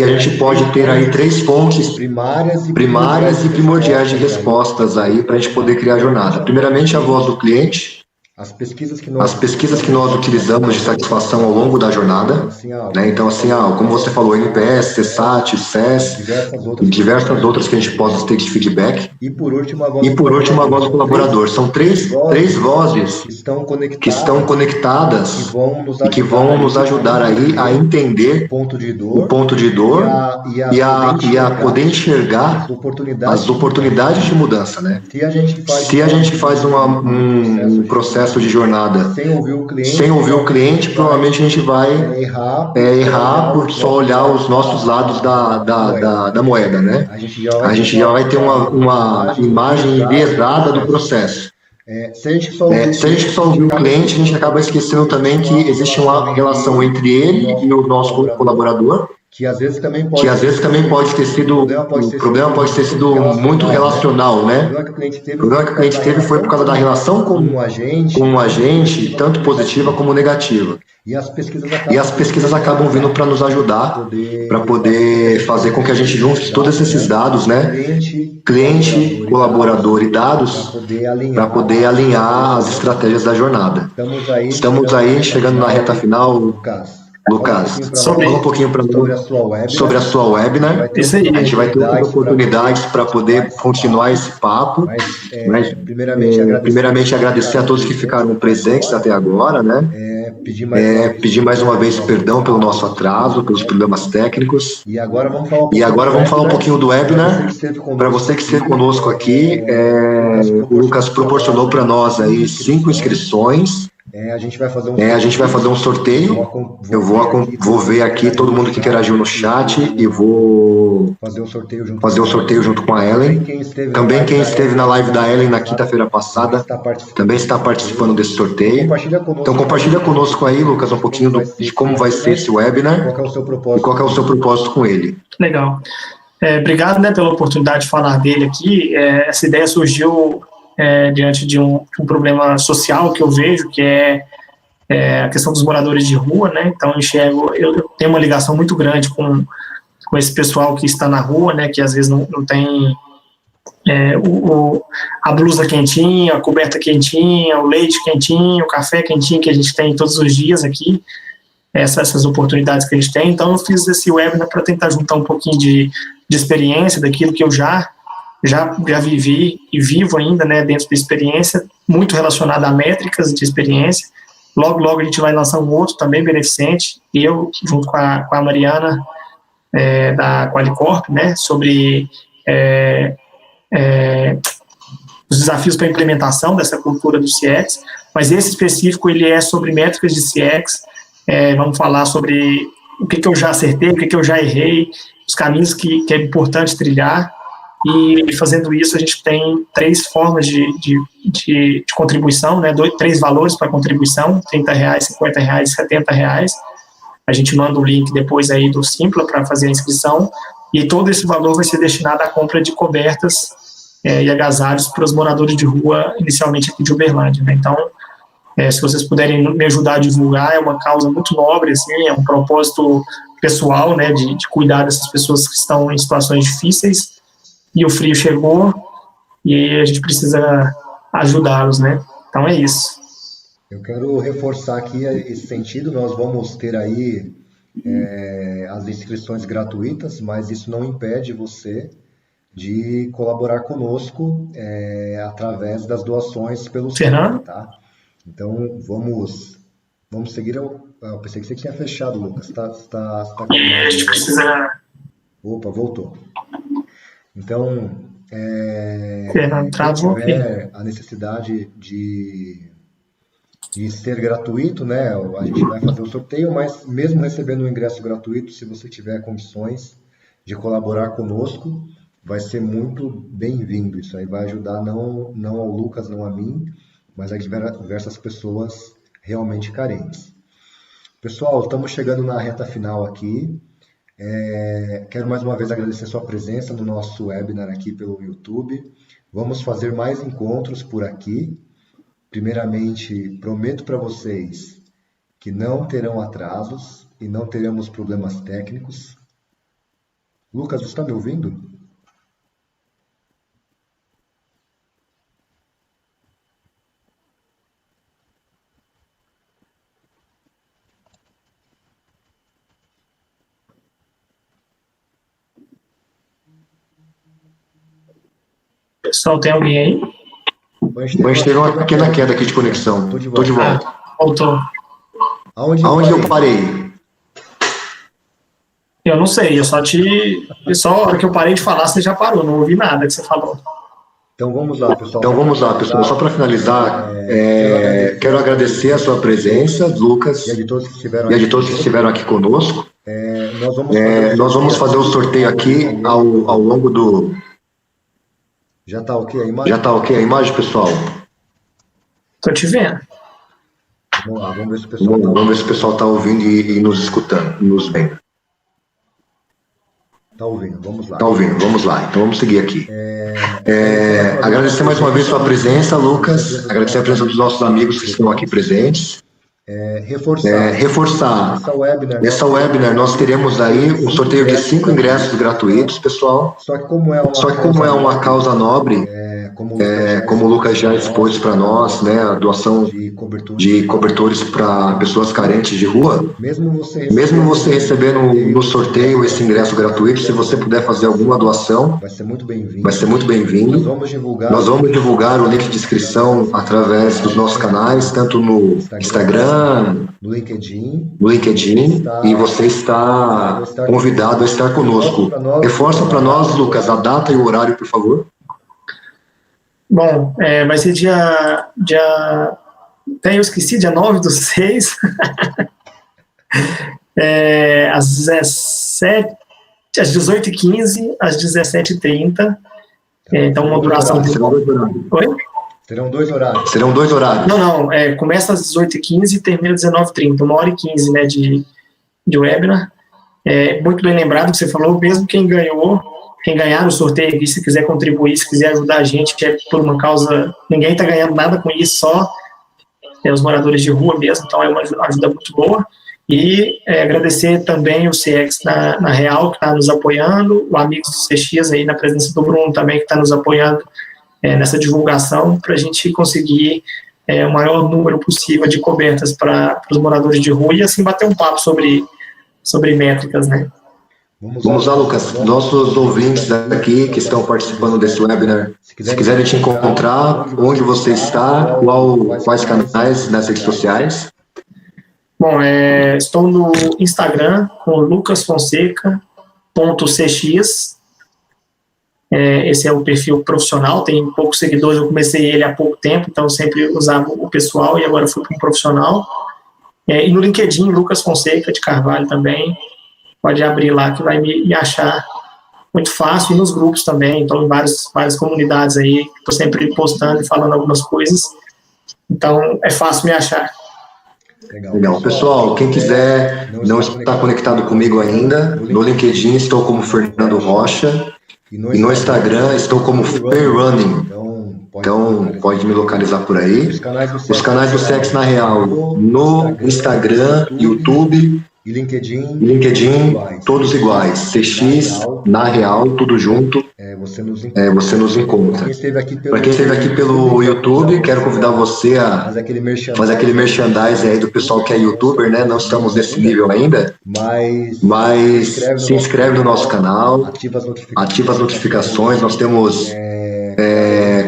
a gente pode ter aí 3 fontes primárias e primordiais de respostas aí para a gente poder criar a jornada. Primeiramente, a voz do cliente. As pesquisas que nós utilizamos de satisfação ao longo da jornada, né? Então, assim, como você falou, NPS, CSAT, CES, diversas outras que a gente pode ter de feedback. E por último, a voz do colaborador. São três vozes que estão conectadas e que vão nos ajudar aí a entender o ponto de dor e a poder enxergar as oportunidades de mudança, né? Se a gente faz um processo de jornada sem ouvir o cliente, provavelmente a gente vai errar por só olhar os nossos lados da moeda, né? A gente já vai ter uma imagem enviesada do processo. Se a gente só ouvir o cliente, a gente acaba esquecendo também que existe uma relação entre ele e o nosso colaborador, que às vezes também pode ter sido, o problema pode ter sido muito relacional, né? O problema que o cliente teve foi por causa da relação com o agente, tanto positiva como negativa. E as pesquisas acabam vindo para nos ajudar, para poder fazer com que a gente junte todos esses dados, né? Cliente, colaborador e dados, para poder alinhar as estratégias da jornada. Estamos aí chegando na reta final. Lucas, fala um pouquinho para nós sobre a sua webinar. A gente vai ter outras oportunidades para poder continuar esse papo. Mas, primeiramente, agradecer a todos que ficaram presentes até agora, né? Pedir mais uma vez perdão pelo nosso atraso, pelos problemas técnicos. E agora vamos falar um pouquinho do webinar. Para você que esteve conosco aqui, o Lucas proporcionou para nós aí 5 inscrições. A gente vai fazer um sorteio. Eu vou ver aqui todo mundo que interagiu no chat e vou fazer o sorteio junto com a Ellen. Também quem esteve na live da Ellen na quinta-feira passada também está participando desse sorteio. Então compartilha conosco aí, Lucas, um pouquinho de como vai ser esse webinar e qual é o seu propósito com ele. Legal. Obrigado, né, pela oportunidade de falar dele aqui. Essa ideia surgiu diante de um problema social que eu vejo, que é a questão dos moradores de rua, né? Então eu tenho uma ligação muito grande com esse pessoal que está na rua, né? Que às vezes não tem a blusa quentinha, a coberta quentinha, o leite quentinho, o café quentinho que a gente tem todos os dias aqui, essas oportunidades que a gente tem. Então eu fiz esse webinar para tentar juntar um pouquinho de experiência daquilo que eu já vivi e vivo ainda, né, dentro da experiência, muito relacionado a métricas de experiência. Logo a gente vai lançar um outro também beneficente, eu junto com a Mariana da Qualicorp, né, sobre os desafios para a implementação dessa cultura do CX, mas esse específico ele é sobre métricas de CX. Vamos falar sobre o que eu já acertei, o que eu já errei, os caminhos que é importante trilhar. E fazendo isso, a gente tem 3 formas de contribuição, né? 3 valores para contribuição, R$30, R$50, R$70. A gente manda o link depois aí do Simpla para fazer a inscrição, e todo esse valor vai ser destinado à compra de cobertas e agasalhos para os moradores de rua, inicialmente aqui de Uberlândia, né? Então, se vocês puderem me ajudar a divulgar, é uma causa muito nobre, assim, é um propósito pessoal, né, de cuidar dessas pessoas que estão em situações difíceis. E o frio chegou e a gente precisa ajudá-los, né? Então é isso. Eu quero reforçar aqui esse sentido. Nós vamos ter aí as inscrições gratuitas, mas isso não impede você de colaborar conosco através das doações pelo site, tá? Então vamos seguir. Eu pensei que você tinha fechado, Lucas. Tá com a gente precisa. Opa, voltou. Então, quem tiver a necessidade de ser gratuito, né, a gente vai fazer o sorteio, mas mesmo recebendo um ingresso gratuito, se você tiver condições de colaborar conosco, vai ser muito bem-vindo. Isso aí vai ajudar não ao Lucas, não a mim, mas a diversas pessoas realmente carentes. Pessoal, estamos chegando na reta final aqui. Quero mais uma vez agradecer a sua presença no nosso webinar aqui pelo YouTube. Vamos fazer mais encontros por aqui. Primeiramente, prometo para vocês que não terão atrasos e não teremos problemas técnicos. Lucas, você está me ouvindo? Pessoal, tem alguém aí? Mas teve uma pequena queda aqui de conexão. Tô de volta. Voltou. Aonde eu parei? Eu não sei, só a hora que eu parei de falar, você já parou, não ouvi nada que você falou. Então vamos lá, pessoal. Só para finalizar, quero agradecer a sua presença, Lucas, e a de todos que estiveram aqui conosco. Nós vamos fazer o sorteio aqui ao longo do... Já está ok a imagem? Já está ok a imagem, pessoal? Estou te vendo. Vamos lá, vamos ver se o pessoal está ouvindo e nos escutando, nos vendo. Está ouvindo, vamos lá. Está ouvindo, vamos lá. Então vamos seguir aqui. Agradecer mais uma vez sua presença, Lucas. Agradecer a presença dos nossos amigos que estão aqui presentes. reforçar. Essa webinar nós teremos aí um sorteio de 5 ingressos gratuitos, pessoal. Só que como é uma causa nobre, como o Lucas já expôs para nós, né, a doação de cobertores para pessoas carentes de rua, mesmo você recebendo no sorteio esse ingresso gratuito, se você puder fazer alguma doação, vai ser muito bem-vindo. Nós vamos divulgar o link de inscrição através dos nossos canais, tanto no Instagram, no LinkedIn, e você está convidado a estar conosco. Reforça para nós, Lucas, a data e o horário, por favor. Bom, vai ser dia até eu esqueci, dia 9/6, às 18h15, às 17h30, então uma duração de... Oi? Serão 2 horários. Não, começa às 18h15 e termina às 19h30, 1h15, né, de webinar. Muito bem lembrado que você falou, mesmo quem ganhar no sorteio aqui, se quiser contribuir, se quiser ajudar a gente, é por uma causa, ninguém está ganhando nada com isso, só os moradores de rua mesmo, então é uma ajuda muito boa. E agradecer também o CX na Real, que está nos apoiando, o Amigos do CX aí, na presença do Bruno também, que está nos apoiando nessa divulgação, para a gente conseguir o maior número possível de cobertas para os moradores de rua e assim bater um papo sobre métricas, né? Vamos lá, Lucas. Nossos ouvintes aqui que estão participando desse webinar, se quiserem te encontrar, onde você está, quais canais nas redes sociais? Bom, estou no Instagram com lucasfonseca.cx. Esse é o perfil profissional, tem poucos seguidores, eu comecei ele há pouco tempo, então eu sempre usava o pessoal e agora fui para um profissional. E no LinkedIn, Lucas Fonseca de Carvalho também. Pode abrir lá que vai me achar muito fácil, e nos grupos também, então em várias comunidades aí, estou sempre postando e falando algumas coisas, então é fácil me achar. Legal. Pessoal, quem quiser não está conectado comigo ainda, no LinkedIn estou como Fernando Rocha, e no Instagram estou como Fairrunning, então pode me localizar por aí. Os canais do CX na Real, no Instagram, YouTube e LinkedIn, todos iguais. CX, na Real, tudo junto. Você nos encontra. Para quem esteve aqui pelo YouTube, quero convidar você a fazer aquele merchandise aí do pessoal que é youtuber, né? Não estamos nesse nível ainda, mas se inscreve no nosso canal, ativa as notificações. Nós temos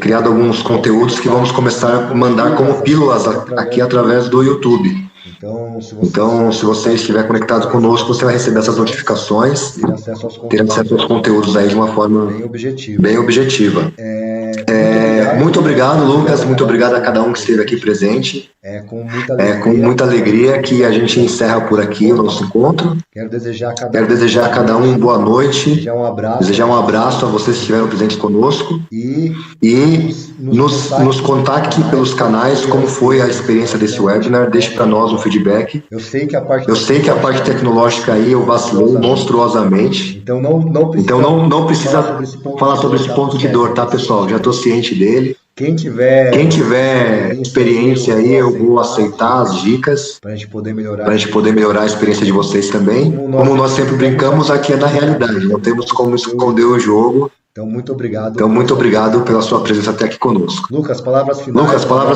criado alguns conteúdos que vamos começar a mandar como pílulas aqui através do YouTube. Então, se você estiver conectado conosco, você vai receber essas notificações, ter acesso aos conteúdos aí de uma forma bem objetiva. Muito obrigado, Lucas, muito obrigado a cada um que esteve aqui presente. Com muita alegria que a gente encerra por aqui o nosso encontro. Quero desejar a cada um boa noite, desejar um abraço a vocês que estiveram presentes conosco e nos contacte pelos canais como foi a experiência desse webinar, deixe para nós um feedback. Eu sei que a parte tecnológica aí eu vacilei monstruosamente, então não precisa falar sobre esse ponto de dor, tá, pessoal? Já estou ciente dele. Quem tiver experiência aí, eu vou aceitar as dicas para a gente poder melhorar a experiência de vocês também. Como nós sempre brincamos, aqui é na realidade, não temos como esconder o jogo. Então, muito obrigado pela sua presença até aqui conosco. Lucas, palavras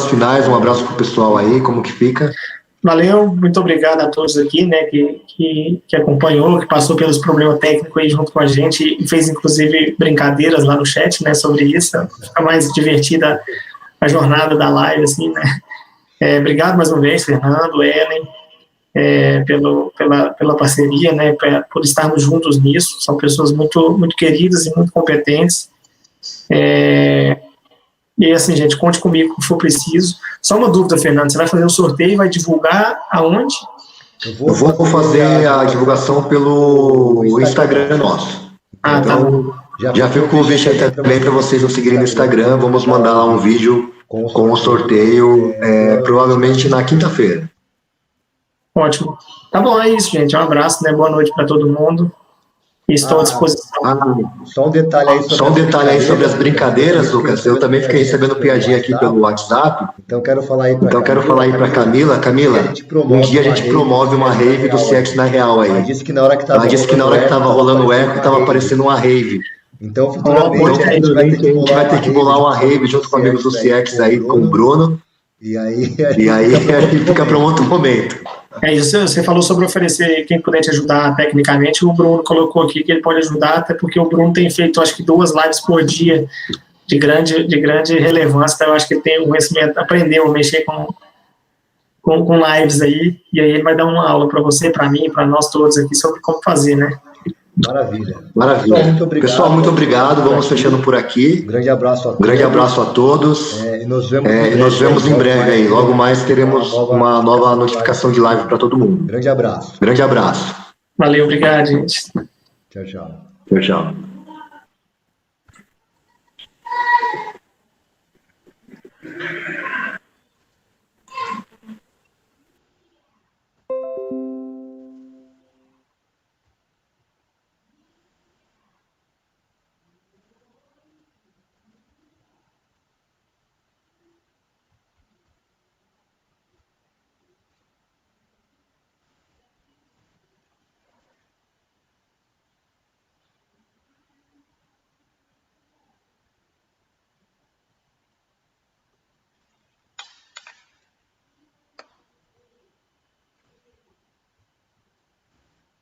finais, um abraço pro pessoal aí, como que fica? Valeu, muito obrigado a todos aqui, né, que acompanhou, que passou pelos problemas técnicos aí junto com a gente e fez, inclusive, brincadeiras lá no chat, né, sobre isso. Fica mais divertida a jornada da live, assim, né. Obrigado mais uma vez, Fernando, Ellen, pela parceria, né, por estarmos juntos nisso. São pessoas muito, muito queridas e muito competentes. E assim, gente, conte comigo o que for preciso. Só uma dúvida, Fernando, você vai fazer um sorteio e vai divulgar aonde? Eu vou fazer a divulgação pelo Instagram nosso. Então, tá bom. Já fica o convite aí também para vocês nos seguirem no Instagram. Vamos mandar lá um vídeo com o sorteio, provavelmente na quinta-feira. Ótimo. Tá bom, é isso, gente. Um abraço, né? Boa noite para todo mundo. E estou à disposição. Só um detalhe aí sobre as brincadeiras, Lucas. Eu também fiquei recebendo piadinha aqui pelo WhatsApp. Então quero falar aí para Camila. Camila, um dia a gente promove uma rave do CX na Real aí. Ela disse que na hora que estava rolando o eco, estava aparecendo uma rave. Então, futuramente, a gente vai ter que bolar uma rave junto com amigos do CX aí, com o Bruno. E aí a gente fica para um outro momento. É isso, você falou sobre oferecer quem puder te ajudar tecnicamente. O Bruno colocou aqui que ele pode ajudar, até porque o Bruno tem feito, acho que 2 lives por dia de grande relevância. Então, eu acho que ele tem um conhecimento, aprendeu a mexer com lives aí, e aí ele vai dar uma aula para você, para mim, para nós todos aqui sobre como fazer, né? Maravilha. Pessoal, muito obrigado. Vamos fechando por aqui. Grande abraço a todos. E nos vemos em breve aí. Logo mais teremos uma nova notificação de live para todo mundo. Grande abraço. Grande abraço. Valeu, obrigado, gente. Tchau, tchau. Tchau, tchau.